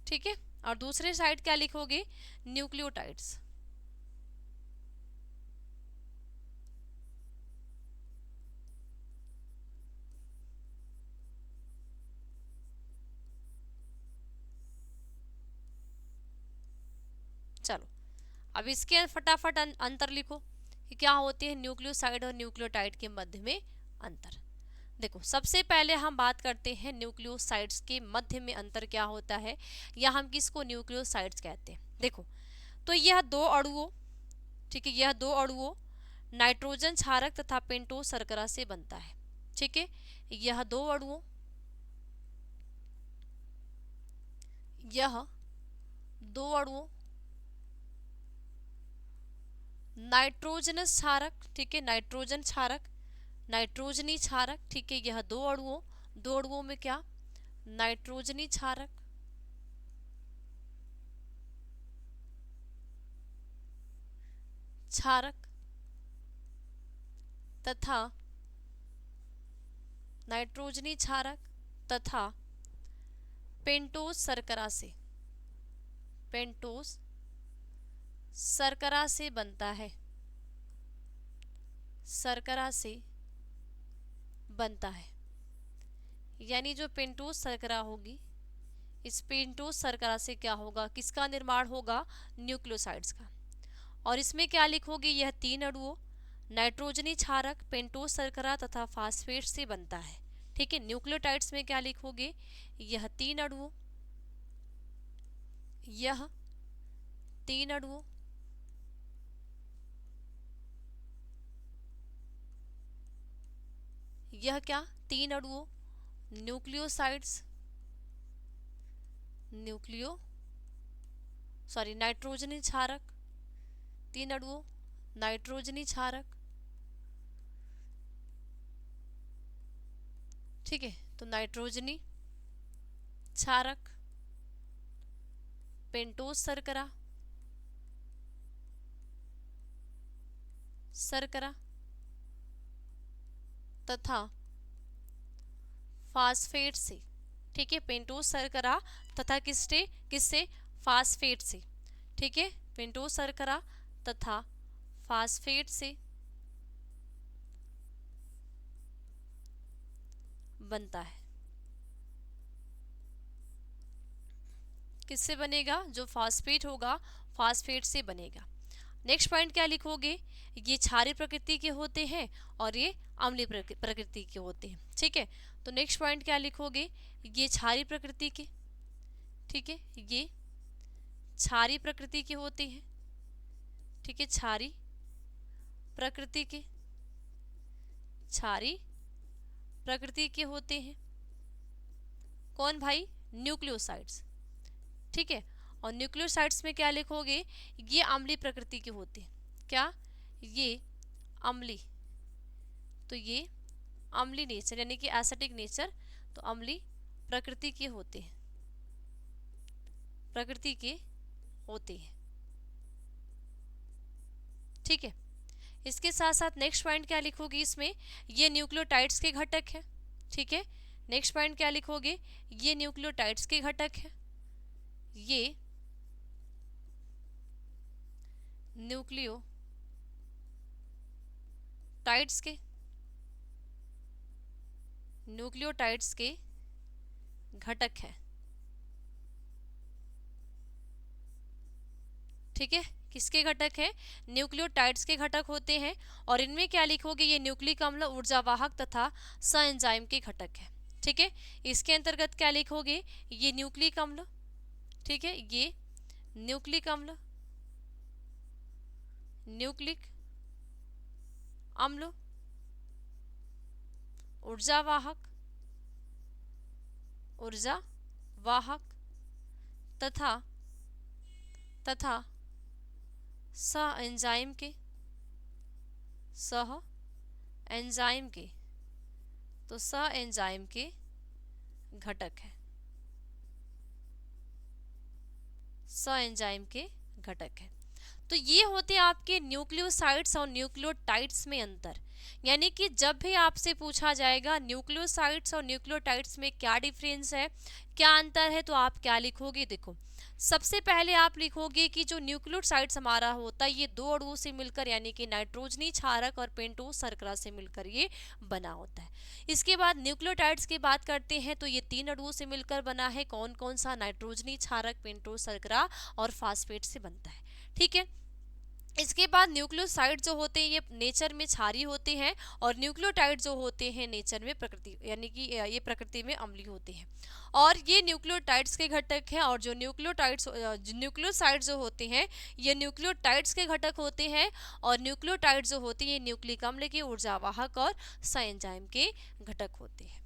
ठीक है, और दूसरे साइड क्या लिखोगे, न्यूक्लियोटाइड्स। चलो, अब इसके फटाफट अंतर लिखो कि क्या होते हैं न्यूक्लियोसाइड और न्यूक्लियोटाइड के मध्य में अंतर। देखो, सबसे पहले हम बात करते हैं न्यूक्लियोसाइड्स के मध्य में अंतर क्या होता है, या हम किसको न्यूक्लियोसाइड्स कहते हैं। देखो, तो यह दो अणुओं, ठीक है, यह दो अणुओं नाइट्रोजन क्षारक तथा पेंटोज शर्करा से बनता है। ठीक है, यह दो अणुओं, यह दो अणुओं नाइट्रोजनस क्षारक, ठीक है, नाइट्रोजन क्षारक, नाइट्रोजनी क्षारक, ठीक है, यह दो अणुओं में क्या, नाइट्रोजनी क्षारक, क्षारक तथा नाइट्रोजनी क्षारक तथा पेंटोज शर्करा से, पेंटोज शर्करा से बनता है, शर्करा से बनता है। यानी जो पेंटोज शर्करा होगी, इस पेंटोज शर्करा से क्या होगा, किसका निर्माण होगा, न्यूक्लियोसाइड्स का। और इसमें क्या लिखोगे, यह तीन अणुओं नाइट्रोजनी क्षारक, पेंटोज शर्करा तथा फास्फेट से बनता है। ठीक है, न्यूक्लियोटाइड्स में क्या लिखोगे, यह तीन अणुओं, यह तीन अणुओं यह क्या, तीन अणुओं न्यूक्लियोसाइड्स, नाइट्रोजनी क्षारक, तीन अणुओं नाइट्रोजनी क्षारक। ठीक है, तो नाइट्रोजनी क्षारक, पेंटोज शर्करा, शर्करा तथा फास्फेट से। ठीक है, पेंटोज शर्करा तथा किससे, किससे, फास्फेट से। ठीक है, पेंटोज शर्करा तथा फास्फेट से बनता है। किससे बनेगा, जो फास्फेट होगा फास्फेट से बनेगा। नेक्स्ट पॉइंट क्या लिखोगे, ये क्षारीय प्रकृति के होते हैं और ये अम्लीय प्रकृति के होते हैं। ठीक है, तो नेक्स्ट पॉइंट क्या लिखोगे, ये क्षारीय प्रकृति के, ठीक है, ये क्षारीय प्रकृति के होते हैं। ठीक है, क्षारीय प्रकृति के, क्षारीय प्रकृति के होते हैं। कौन भाई, न्यूक्लियोसाइड्स। ठीक है, और न्यूक्लियोसाइड्स में क्या लिखोगे, ये अम्लीय प्रकृति के होते हैं। क्या, ये अम्लीय, तो ये अम्लीय नेचर यानी कि एसिडिक नेचर, तो अम्लीय प्रकृति के होते हैं, प्रकृति के होते हैं। ठीक है, इसके साथ साथ नेक्स्ट पॉइंट क्या लिखोगे, इसमें ये न्यूक्लियोटाइड्स के घटक है। ठीक है, नेक्स्ट पॉइंट क्या लिखोगे, ये न्यूक्लियोटाइड्स के घटक है, ये न्यूक्लियोटाइड्स के, न्यूक्लियोटाइड्स के घटक है। ठीक है, किसके घटक है, न्यूक्लियोटाइड्स के घटक होते हैं। और इनमें क्या लिखोगे, ये न्यूक्लिक अम्ल, ऊर्जावाहक तथा सएंजाइम के घटक है। ठीक है, इसके अंतर्गत क्या लिखोगे, ये न्यूक्लिक अम्ल, ठीक है, ये न्यूक्लिक अम्ल, न्यूक्लिक अम्ल, ऊर्जावाहक, ऊर्जावाहक तथा तथा सह एंजाइम के, सह एंजाइम के, तो सह एंजाइम के घटक है, सह एंजाइम के घटक है। तो ये होते हैं आपके न्यूक्लियोसाइड्स और न्यूक्लियोटाइड्स में अंतर। यानी कि जब भी आपसे पूछा जाएगा न्यूक्लियोसाइड्स और न्यूक्लियोटाइड्स में क्या डिफरेंस है, क्या अंतर है, तो आप क्या लिखोगे, देखो सबसे पहले आप लिखोगे कि जो न्यूक्लियोसाइड्स हमारा होता है ये दो अणुओं से मिलकर यानी कि नाइट्रोजनी क्षारक और पेंटोज शर्करा से मिलकर ये बना होता है। इसके बाद न्यूक्लियोटाइड्स की बात करते हैं तो ये तीन अणुओं से मिलकर बना है। कौन कौन सा, नाइट्रोजनी क्षारक, पेंटोज शर्करा और फास्फेट से बनता है। ठीक है, इसके बाद न्यूक्लियोसाइड जो होते हैं ये नेचर में क्षारीय होते हैं, और न्यूक्लियोटाइड जो होते हैं नेचर में प्रकृति यानी कि ये प्रकृति में अम्लीय होते हैं। और ये न्यूक्लियोटाइड्स के घटक हैं, और जो न्यूक्लियोसाइड जो होते हैं ये न्यूक्लियोटाइड्स के घटक होते हैं, और न्यूक्लियोटाइड जो होते हैं ये न्यूक्लिक अम्ल के ऊर्जावाहक और संएंजाइम के घटक होते हैं।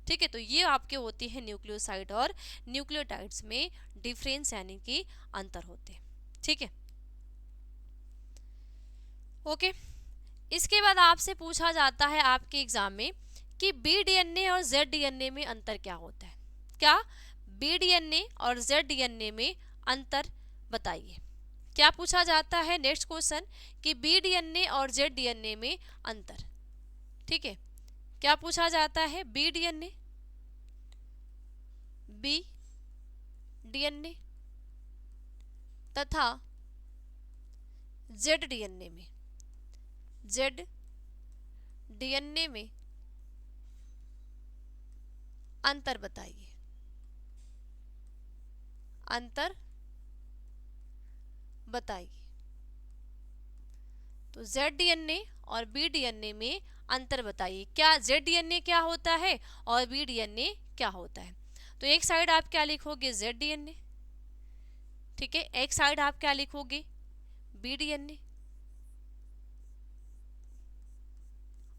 ठीक है, तो ये आपके होते हैं न्यूक्लियोसाइड और न्यूक्लियोटाइड्स में डिफरेंस यानी कि अंतर होते हैं। ठीक है, ओके। इसके बाद आपसे पूछा जाता है आपके एग्जाम में कि बी डीएनए और जेड डीएनए में अंतर क्या होता है। क्या बी डीएनए और जेड डीएनए में अंतर बताइए। क्या पूछा जाता है नेक्स्ट क्वेश्चन कि बी डीएनए और जेड डीएनए में अंतर। ठीक है, क्या पूछा जाता है बी डीएनए तथा जेड डीएनए में अंतर बताइए। तो जेड डीएनए और बी डीएनए में अंतर बताइए। क्या जेड डीएनए क्या होता है और बी डीएनए क्या होता है। तो एक साइड आप क्या लिखोगे जेड डीएनए, ठीक है, एक साइड आप क्या लिखोगे बी डीएनए,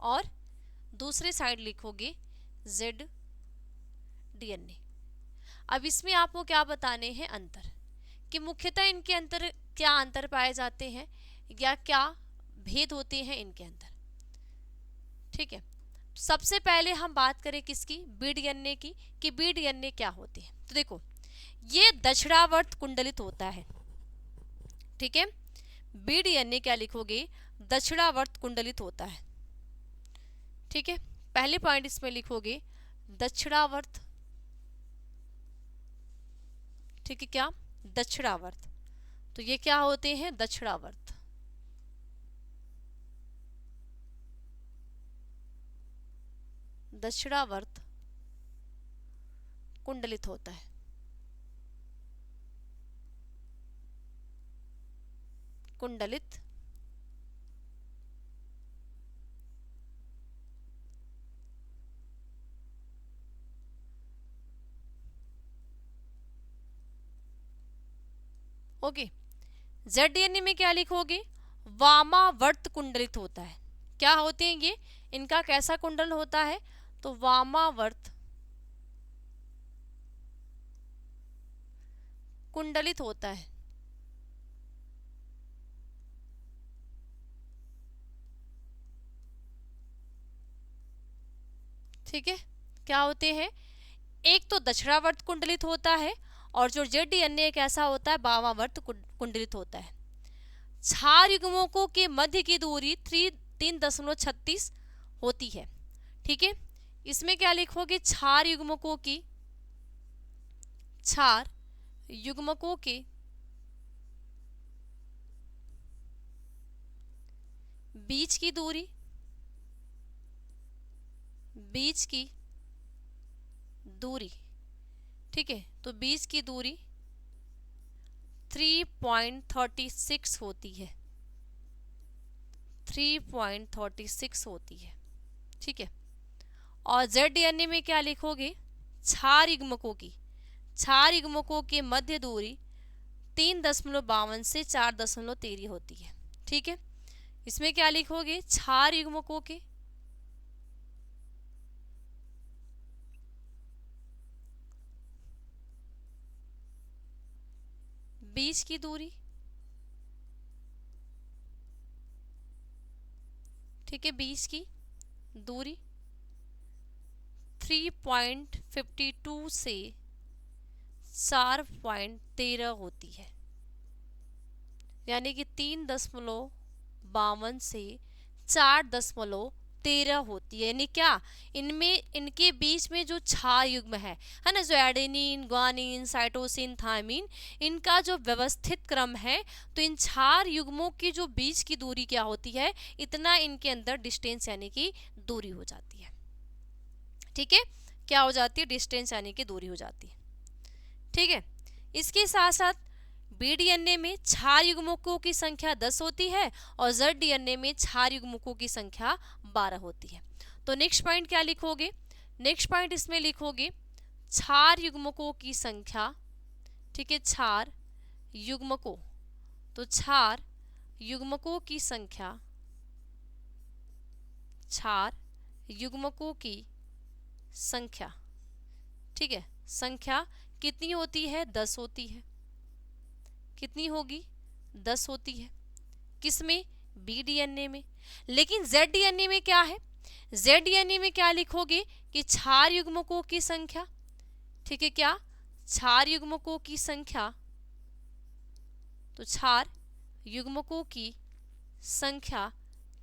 और दूसरी साइड लिखोगे जेड डीएनए। अब इसमें आपको क्या बताने हैं अंतर, कि मुख्यतः इनके अंतर क्या अंतर पाए जाते हैं या क्या भेद होते हैं इनके अंदर। ठीक है, सबसे पहले हम बात करें किसकी, बी डीएनए की, कि बी डीएनए क्या होते हैं। तो देखो ये दक्षिणावर्त कुंडलित होता है। ठीक है, बी डीएनए क्या लिखोगे दक्षिणावर्त कुंडलित होता है। ठीक है, पहले पॉइंट इसमें लिखोगे दक्षिणावर्त। ठीक है, क्या दक्षिणावर्त, तो ये क्या होते हैं दक्षिणावर्त। दक्षिणावर्त कुंडलित होता है। कुंडलित ओके। जेड डीएनए में क्या लिखोगे वामावर्त कुंडलित होता है। क्या होते हैं ये, इनका कैसा कुंडल होता है, तो वामावर्त कुंडलित होता है। ठीक है, क्या होते हैं, एक तो दक्षिणावर्त कुंडलित होता है, और जो जेड डीएनए कैसा होता है वामावर्त कुंडलित होता है। क्षार युग्मकों के मध्य की दूरी 3.36 होती है। ठीक है, इसमें क्या लिखोगे क्षार युग्मकों के बीच की दूरी, ठीक है, तो बीच की दूरी 3.36 होती है। 3.36 होती है। ठीक है, और जेड डीएनए में क्या लिखोगे क्षार युग्मकों के मध्य दूरी 3.52 से 4.13 होती है। ठीक है, इसमें क्या लिखोगे क्षार युग्मकों के बीच की दूरी, ठीक है, बीच की दूरी 3.52 से 4.13 होती है, यानी कि 3.52 से 4.13 होती है। यानी क्या इनमें इनके बीच में जो क्षार युग्म है ना, जो एडेनिन ग्वानिन साइटोसिन थायमिन, इनका जो व्यवस्थित क्रम है, तो इन क्षार युग्मों की जो बीच की दूरी क्या होती है, इतना इनके अंदर डिस्टेंस यानी कि दूरी हो जाती है। ठीक है, क्या हो जाती है डिस्टेंस यानी कि दूरी हो जाती है। ठीक है, इसके साथ साथ बी डीएनए में क्षार युग्मकों की संख्या 10 होती है और जेड डीएनए में क्षार युग्मकों की संख्या 12 होती है। तो नेक्स्ट पॉइंट क्या लिखोगे? नेक्स्ट पॉइंट इसमें लिखोगे क्षार युग्मकों की संख्या, ठीक है, क्षार युग्मकों, तो क्षार युग्मकों की संख्या, क्षार युग्मकों की संख्या, ठीक है, संख्या कितनी होती है? 10 होती है। कितनी होगी? 10 होती है। किसमें? बी डीएनए में। लेकिन जेड डीएनए में क्या है? जेड डीएनए में क्या लिखोगे कि क्षार युग्मकों की संख्या, ठीक है, क्या? क्षार युग्मकों की संख्या, तो क्षार युग्मकों की संख्या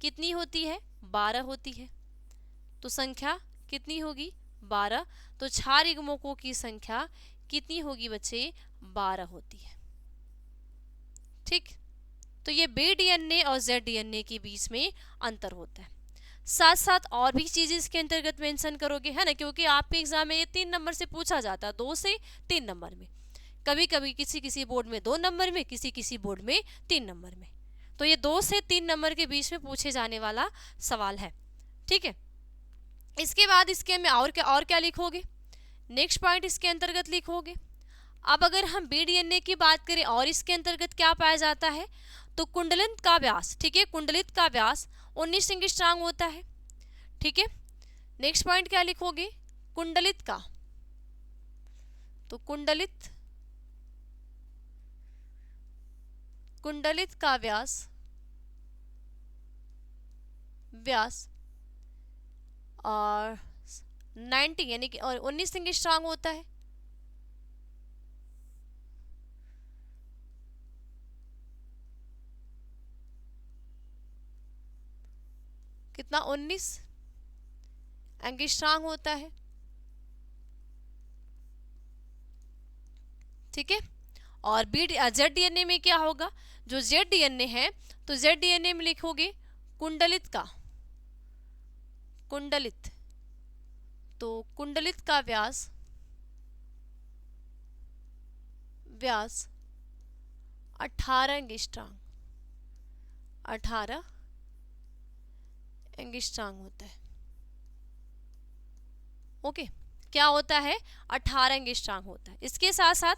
कितनी होती है? 12 होती है। तो संख्या कितनी होगी? 12। तो क्षार युग्मकों की संख्या कितनी होगी बच्चे? 12 होती है। ठीक, तो ये बी डीएनए और जेड डीएनए के बीच में अंतर होता है। साथ साथ और भी चीजें इसके अंतर्गत मेंशन करोगे, है ना, क्योंकि आपके एग्जाम में ये 3 नंबर से पूछा जाता है, 2 से 3 नंबर में, कभी कभी किसी किसी बोर्ड में 2 नंबर में, किसी किसी बोर्ड में 3 नंबर में। तो ये 2 से 3 नंबर के बीच में पूछे जाने वाला सवाल है। ठीक है, इसके बाद इसके में और क्या लिखोगे? नेक्स्ट पॉइंट इसके अंतर्गत लिखोगे। अब अगर हम बी डीएनए की बात करें और इसके अंतर्गत क्या पाया जाता है, तो कुंडलित का व्यास, ठीक है, कुंडलित का व्यास 19 एंगस्ट्रॉम होता है। ठीक है, नेक्स्ट पॉइंट क्या लिखोगे? कुंडलित का, तो कुंडलित का व्यास और 90 यानी कि और 19 एंगस्ट्रॉम होता है। कितना? 19 एंगस्ट्रॉम होता है। ठीक है, और जेड डीएनए में क्या होगा? जो जेड डीएनए है, तो जेड डीएनए में लिखोगे कुंडलित का, कुंडलित, तो कुंडलित का व्यास 18 एंगस्ट्रॉम, 18 एंगस्ट्रॉम होता है। ओके, क्या होता है? 18 एंगस्ट्रॉम होता है। इसके साथ साथ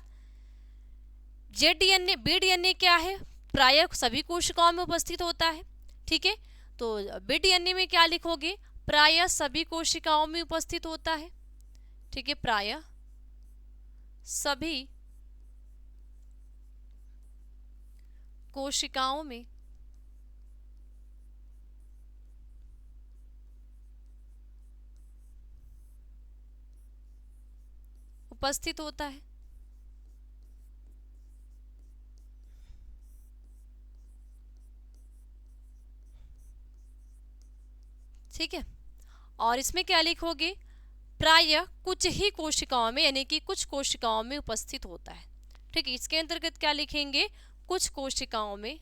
जेड डीएनए, बी डीएनए क्या है? प्रायः सभी कोशिकाओं में उपस्थित होता है। ठीक है, तो बी डीएनए में क्या लिखोगे? प्रायः सभी कोशिकाओं में उपस्थित होता है। ठीक है, प्रायः सभी कोशिकाओं में उपस्थित होता है। ठीक है, और इसमें क्या लिखोगे? प्रायः कुछ ही कोशिकाओं में, यानी कि कुछ कोशिकाओं में उपस्थित होता है। ठीक है, इसके अंतर्गत क्या लिखेंगे? कुछ कोशिकाओं में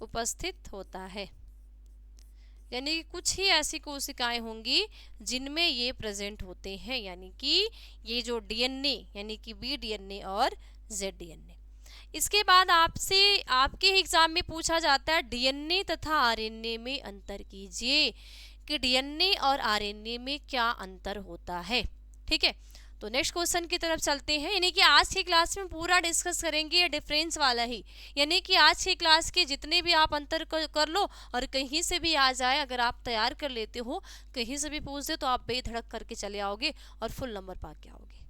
उपस्थित होता है, यानी कि कुछ ही ऐसी कोशिकाएं होंगी जिनमें ये प्रेजेंट होते हैं, यानी कि ये जो डीएनए, यानी कि बी डीएनए और जेड डीएनए। इसके बाद आपसे आपके एग्जाम में पूछा जाता है डीएनए तथा आरएनए में अंतर कीजिए, कि डीएनए और आरएनए में क्या अंतर होता है। ठीक है, तो नेक्स्ट क्वेश्चन की तरफ चलते हैं। यानी कि आज की क्लास में पूरा डिस्कस करेंगे ये डिफरेंस वाला ही, यानी कि आज की क्लास के जितने भी आप अंतर कर लो, और कहीं से भी आ जाए, अगर आप तैयार कर लेते हो, कहीं से भी पूछ दे तो आप बेधड़क करके चले आओगे और फुल नंबर पा के आओगे।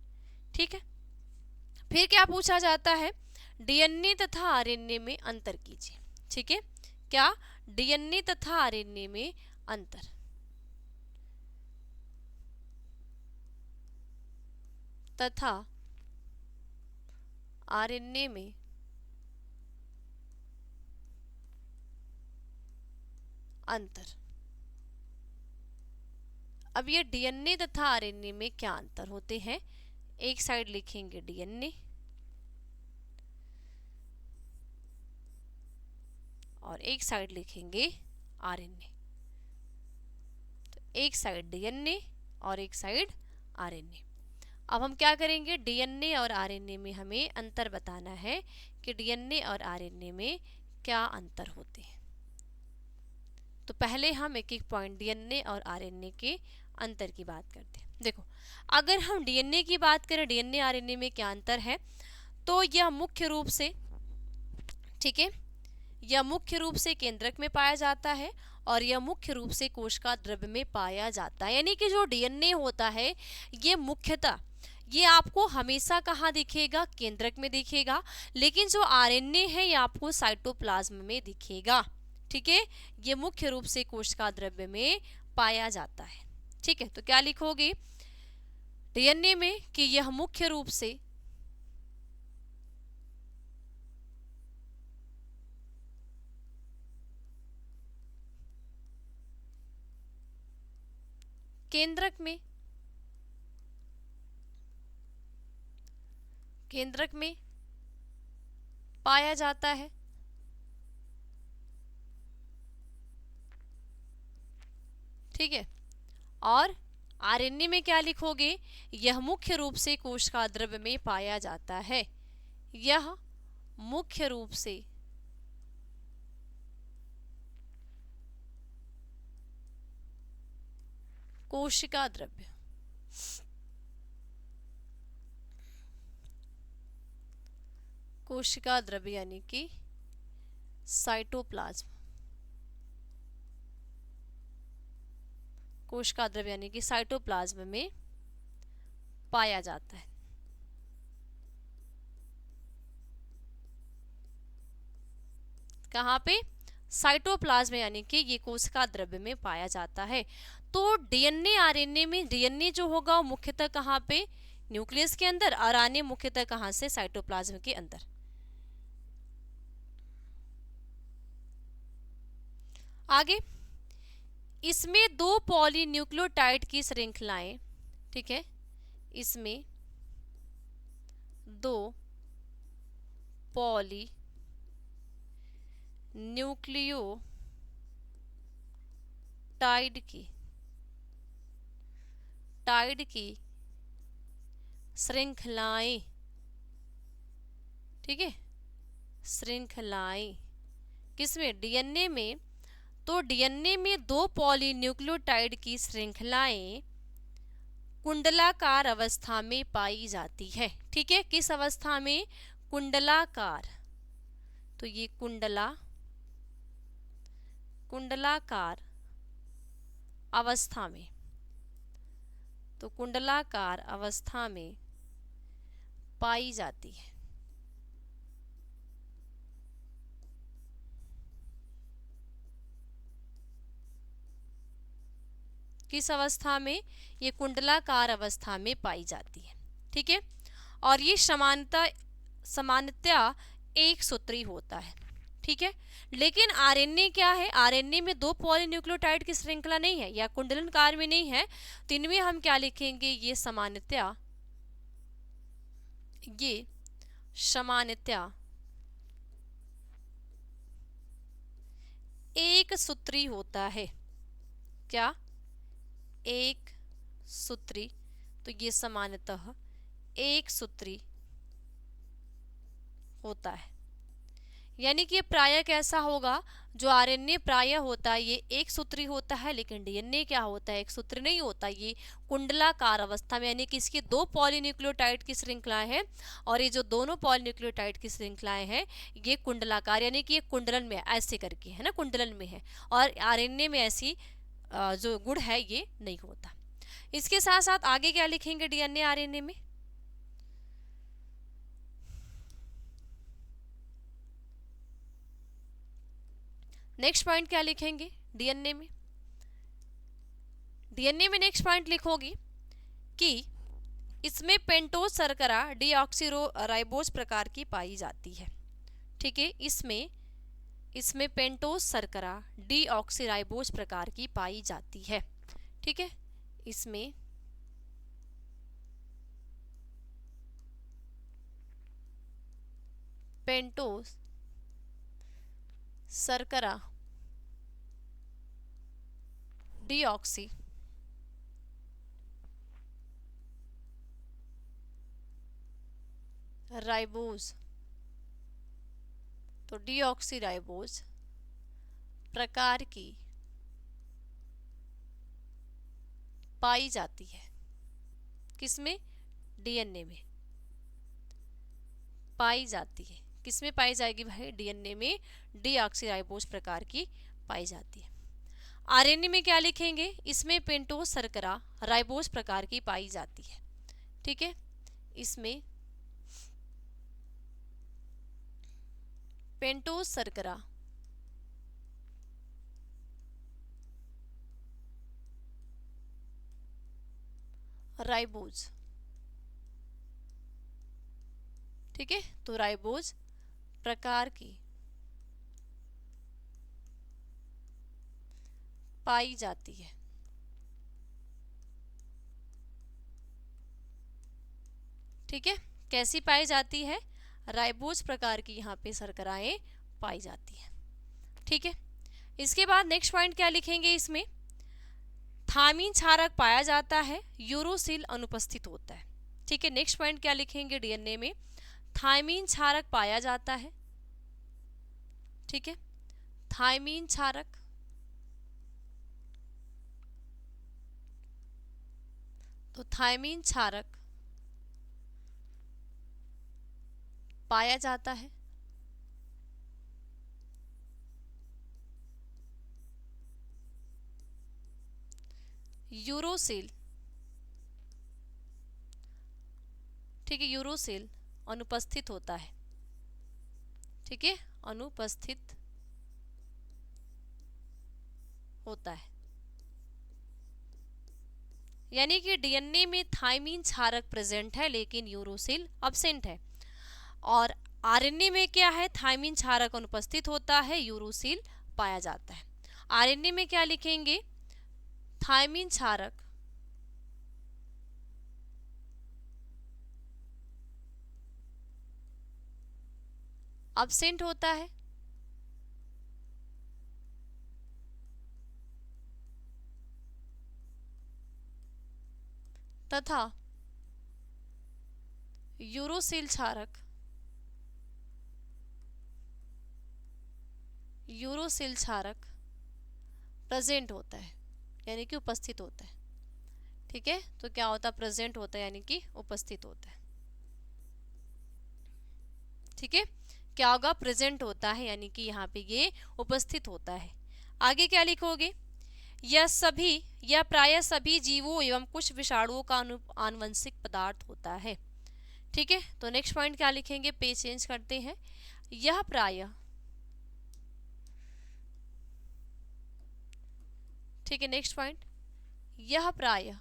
ठीक है, फिर क्या पूछा जाता है? डीएनए तथा आरएनए में अंतर कीजिए। ठीक है, क्या? डीएनए तथा आरएनए में अंतर, तथा आरएनए में अंतर। अब ये डीएनए तथा आरएनए में क्या अंतर होते हैं, एक साइड लिखेंगे डीएनए और एक साइड लिखेंगे आरएनए। तो एक साइड डीएनए और एक साइड आरएनए। अब हम क्या करेंगे, डीएनए और आरएनए में हमें अंतर बताना है कि डीएनए और आरएनए में क्या अंतर होते हैं। तो पहले हम एक एक पॉइंट डीएनए और आरएनए के अंतर की बात करते हैं। देखो, अगर हम डीएनए की बात करें, डीएनए आरएनए में क्या अंतर है, तो यह मुख्य रूप से, ठीक है, यह मुख्य रूप से केंद्रक में पाया जाता है और यह मुख्य रूप से कोशिका द्रव्य में पाया जाता है। यानी कि जो डीएनए होता है ये मुख्यतः ये आपको हमेशा कहाँ दिखेगा, केंद्रक में दिखेगा, लेकिन जो आरएनए है ये आपको साइटोप्लाज्म में दिखेगा। ठीक है, ये मुख्य रूप से कोशिका द्रव्य में पाया जाता है। ठीक है, तो क्या लिखोगे डीएनए में कि यह मुख्य रूप से केंद्रक में पाया जाता है। ठीक है, और आरएनए में क्या लिखोगे, यह मुख्य रूप से कोशिका द्रव्य में पाया जाता है। यह मुख्य रूप से कोशिका द्रव्य यानी कि साइटोप्लाज्म, कोशिका द्रव्य यानी कि साइटोप्लाज्म में पाया जाता है। कहाँ पे, साइटोप्लाज्म यानी कि ये कोशिका द्रव्य में पाया जाता है। तो डीएनए आरएनए में डीएनए जो होगा वो मुख्यतः कहाँ पे, न्यूक्लियस के अंदर, और आरएनए मुख्यतः कहाँ से, साइटोप्लाज्म के अंदर। आगे, इसमें दो पॉलीन्यूक्लियोटाइड की श्रृंखलाएं, ठीक है, इसमें दो पॉलीन्यूक्लियोटाइड की श्रृंखलाएं, ठीक है, श्रृंखलाएं किसमें, डीएनए में। तो डीएनए में दो पॉलीन्यूक्लियोटाइड की श्रृंखलाएं कुंडलाकार अवस्था में पाई जाती है। ठीक है, किस अवस्था में, कुंडलाकार। तो ये कुंडलाकार अवस्था में, तो कुंडलाकार अवस्था में पाई जाती है। किस अवस्था में, ये कुंडलाकार अवस्था में पाई जाती है। ठीक है, और ये सामान्यतया एक सूत्री होता है। ठीक है, लेकिन आरएनए क्या है, आरएनए में दो पॉलीन्यूक्लियोटाइड की श्रृंखला नहीं है या कुंडलनकार में नहीं है, तो इनमें हम क्या लिखेंगे, ये सामान्यतया एक सूत्री होता है। क्या, एक सूत्री। तो ये सामान्यतः एक सूत्री होता है, यानी कि प्रायः कैसा होगा, जो आरएनए प्रायः होता है ये एक सूत्री होता है, लेकिन डीएनए क्या होता है, एक सूत्री नहीं होता, ये कुंडलाकार अवस्था में, यानी कि इसकी दो पॉलीन्यूक्लियोटाइड की श्रृंखलाएं हैं और ये जो दोनों पॉलीन्यूक्लियोटाइड की श्रृंखलाएं हैं ये कुंडलाकार, यानी कि ये कुंडलन में ऐसे करके है ना, कुंडलन में है, और आरएनए में ऐसी जो गुण है ये नहीं होता। इसके साथ साथ आगे क्या लिखेंगे डीएनए आरएनए में, नेक्स्ट पॉइंट क्या लिखेंगे डीएनए में, डीएनए में नेक्स्ट पॉइंट लिखोगी कि इसमें पेंटोज शर्करा डीऑक्सीराइबोज प्रकार की पाई जाती है। ठीक है, इसमें पेंटोज शर्करा डीऑक्सीराइबोज प्रकार की पाई जाती है। ठीक है, इसमें पेंटोस शर्करा डीऑक्सी राइबोज। तो डीऑक्सी राइबोज प्रकार की पाई जाती है किसमें? डीएनए में पाई जाती है। किसमें पाई जाएगी भाई? डीएनए में डीऑक्सीराइबोज प्रकार की पाई जाती है। आरएनए में क्या लिखेंगे? इसमें पेंटोज शर्करा राइबोज प्रकार की पाई जाती है। ठीक है, इसमें पेंटोज शर्करा राइबोज। ठीक है, तो राइबोज प्रकार की पाई जाती है। ठीक है, कैसी पाई जाती है? राइबोज प्रकार की यहाँ पे शर्कराएं पाई जाती है। ठीक है, इसके बाद नेक्स्ट पॉइंट क्या लिखेंगे? इसमें थामिन क्षारक पाया जाता है, यूरोसिल अनुपस्थित होता है। ठीक है, नेक्स्ट पॉइंट क्या लिखेंगे? डीएनए में थाइमीन क्षारक पाया जाता है। ठीक है, थाइमीन क्षारक तो थाइमीन क्षारक पाया जाता है। यूरोसिल, ठीक है, यूरोसिल अनुपस्थित होता है। ठीक है, अनुपस्थित होता है, यानी कि डीएनए में थाइमीन क्षारक प्रेजेंट है लेकिन यूरोसिल अब्सेंट है। और आरएनए में क्या है? थाइमीन क्षारक अनुपस्थित होता है, यूरोसिल पाया जाता है। आरएनए में क्या लिखेंगे? थाइमीन क्षारक अब्सेंट होता है तथा यूरोसिल क्षारक प्रेजेंट होता है, यानी कि उपस्थित होता है। ठीक है, तो क्या होता है? प्रेजेंट होता है यानी कि उपस्थित होता है। ठीक है, क्या होगा? प्रेजेंट होता है यानी कि यहाँ पे ये उपस्थित होता है। आगे क्या लिखोगे? यह प्रायः सभी जीवों एवं कुछ विषाणुओं का आनुवंशिक पदार्थ होता है। ठीक है, तो नेक्स्ट पॉइंट क्या लिखेंगे? पेज चेंज करते हैं। यह प्रायः, ठीक है, नेक्स्ट पॉइंट, यह प्रायः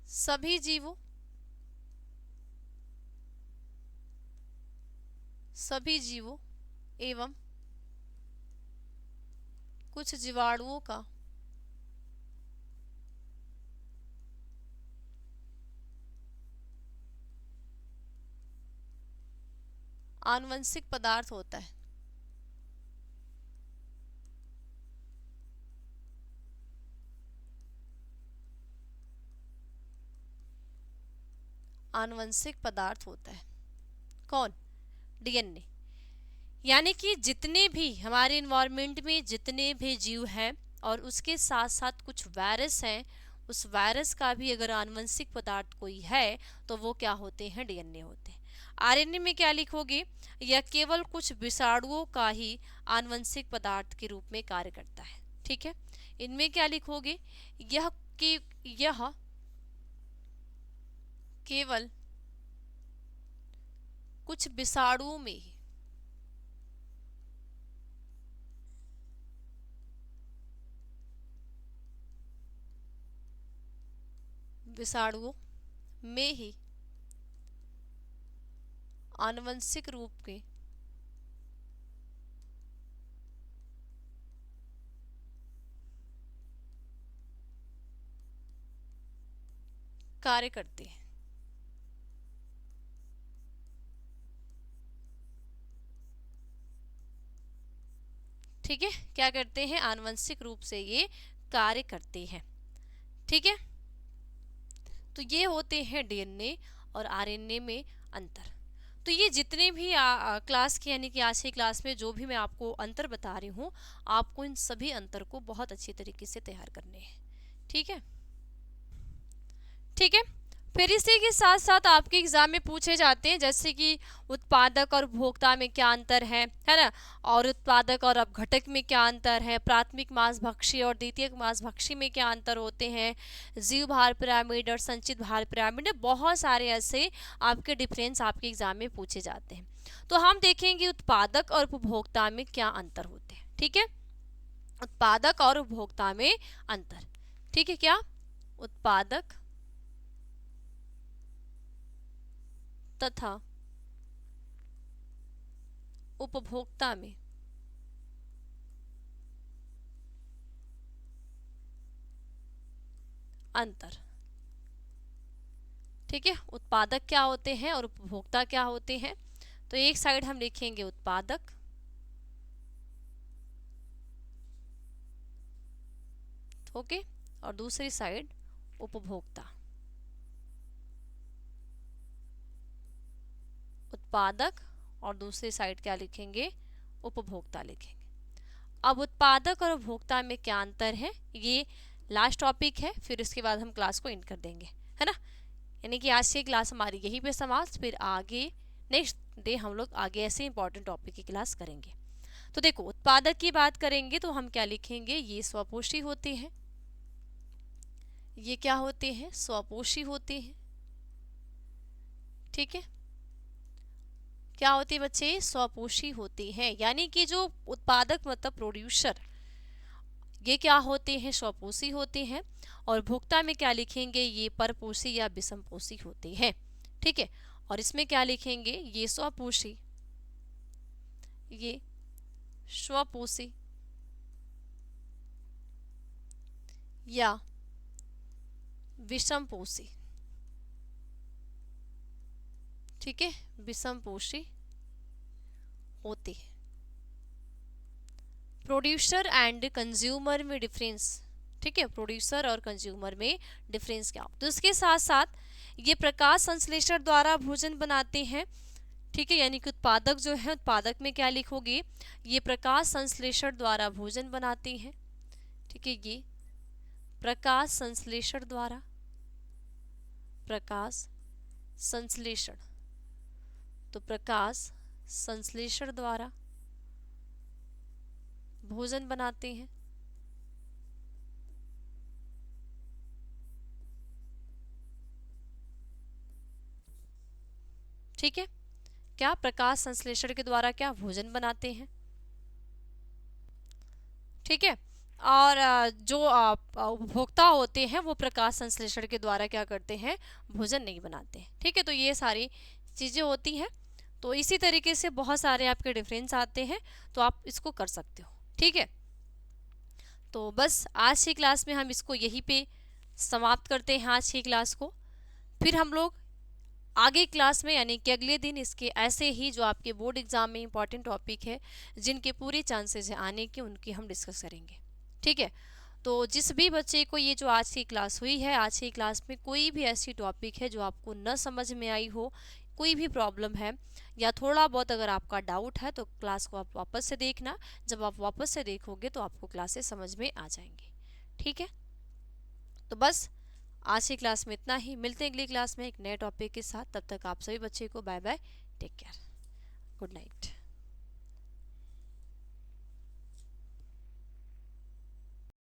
सभी जीवों एवं कुछ जीवाणुओं का आनुवंशिक पदार्थ होता है। आनुवंशिक पदार्थ होता है कौन? डीएनए। यानी कि जितने भी हमारे इन्वायरमेंट में जितने भी जीव हैं और उसके साथ साथ कुछ वायरस हैं, उस वायरस का भी अगर आनुवंशिक पदार्थ कोई है तो वो क्या होते हैं? डीएनए होते हैं। आरएनए में क्या लिखोगे? यह केवल कुछ विषाणुओं का ही आनुवंशिक पदार्थ के रूप में कार्य करता है। ठीक है, इनमें क्या लिखोगे? यह केवल कुछ विषाणुओं में ही आनुवंशिक रूप के कार्य करते हैं। ठीक है, क्या करते हैं, आनुवंशिक रूप से ये कार्य करते हैं। ठीक है, तो ये होते हैं डीएनए और आरएनए में अंतर। तो ये जितने भी क्लास के यानी कि आज की क्लास में जो भी मैं आपको अंतर बता रही हूँ, आपको इन सभी अंतर को बहुत अच्छी तरीके से तैयार करने हैं। ठीक है, ठीक है। फिर इसी के साथ साथ आपके एग्जाम में पूछे जाते हैं, जैसे कि उत्पादक और उपभोक्ता में क्या अंतर है ना, और उत्पादक और अपघटक में क्या अंतर है, प्राथमिक मांसभक्षी और द्वितीयक मांसभक्षी में क्या अंतर होते हैं, जीव भार पिरामिड और संचित भार पिरामिड, बहुत सारे ऐसे आपके डिफरेंस आपके एग्जाम में पूछे जाते हैं। तो हम देखेंगे उत्पादक और उपभोक्ता में क्या अंतर होते हैं। ठीक है, उत्पादक और उपभोक्ता में अंतर। ठीक है, क्या उत्पादक तथा उपभोक्ता में अंतर। ठीक है, उत्पादक क्या होते हैं और उपभोक्ता क्या होते हैं। तो एक साइड हम लिखेंगे उत्पादक, ओके, और दूसरी साइड उपभोक्ता। उत्पादक और दूसरी साइड क्या लिखेंगे, उपभोक्ता लिखेंगे। अब उत्पादक और उपभोक्ता में क्या अंतर है, ये लास्ट टॉपिक है, फिर इसके बाद हम क्लास को एंड कर देंगे, है ना। यानी कि आज की क्लास हमारी यहीं पे समाप्त, फिर आगे नेक्स्ट डे हम लोग आगे ऐसे इंपॉर्टेंट टॉपिक की क्लास करेंगे। तो देखो, उत्पादक की बात करेंगे तो हम क्या लिखेंगे, ये स्वपोषी होते हैं। ये क्या होते हैं, स्वपोषी होते हैं। ठीक है, क्या होते हैं बच्चे, स्वपोषी होते हैं। यानी कि जो उत्पादक मतलब प्रोड्यूसर, ये क्या होते हैं, स्वपोषी होते हैं। और भोक्ता में क्या लिखेंगे, ये परपोषी या विषमपोषी होते हैं। ठीक है, और इसमें क्या लिखेंगे, ये स्वपोषी, ये स्वपोषी या विषमपोषी। ठीक है, विषमपोषी होते हैं। प्रोड्यूसर एंड कंज्यूमर में डिफरेंस। ठीक है, प्रोड्यूसर और कंज्यूमर में डिफरेंस क्या हो, तो इसके साथ साथ ये प्रकाश संश्लेषण द्वारा भोजन बनाते हैं। ठीक है, यानी कि उत्पादक जो है, उत्पादक में क्या लिखोगे, ये प्रकाश संश्लेषण द्वारा भोजन बनाते हैं। ठीक है, ये प्रकाश संश्लेषण द्वारा, प्रकाश संश्लेषण, तो प्रकाश संश्लेषण द्वारा भोजन बनाते हैं। ठीक है, क्या प्रकाश संश्लेषण के द्वारा क्या भोजन बनाते हैं। ठीक है, और जो उपभोक्ता होते हैं वो प्रकाश संश्लेषण के द्वारा क्या करते हैं, भोजन नहीं बनाते हैं। ठीक है, तो ये सारी चीज़ें होती हैं। तो इसी तरीके से बहुत सारे आपके डिफरेंस आते हैं, तो आप इसको कर सकते हो। ठीक है, तो बस आज की क्लास में हम इसको यहीं पे समाप्त करते हैं आज की क्लास को। फिर हम लोग आगे क्लास में यानी कि अगले दिन इसके ऐसे ही जो आपके बोर्ड एग्जाम में इंपॉर्टेंट टॉपिक है, जिनके पूरे चांसेस हैं आने के, उनकी हम डिस्कस करेंगे। ठीक है, तो जिस भी बच्चे को ये जो आज की क्लास हुई है, आज की क्लास में कोई भी ऐसी टॉपिक है जो आपको न समझ में आई हो, कोई भी प्रॉब्लम है या थोड़ा बहुत अगर आपका डाउट है, तो क्लास को आप वापस से देखना। जब आप वापस से देखोगे तो आपको क्लासेस समझ में आ जाएंगी। ठीक है, तो बस आज की क्लास में इतना ही। मिलते हैं अगली क्लास में एक नए टॉपिक के साथ। तब तक आप सभी बच्चे को bye bye, take care, good night.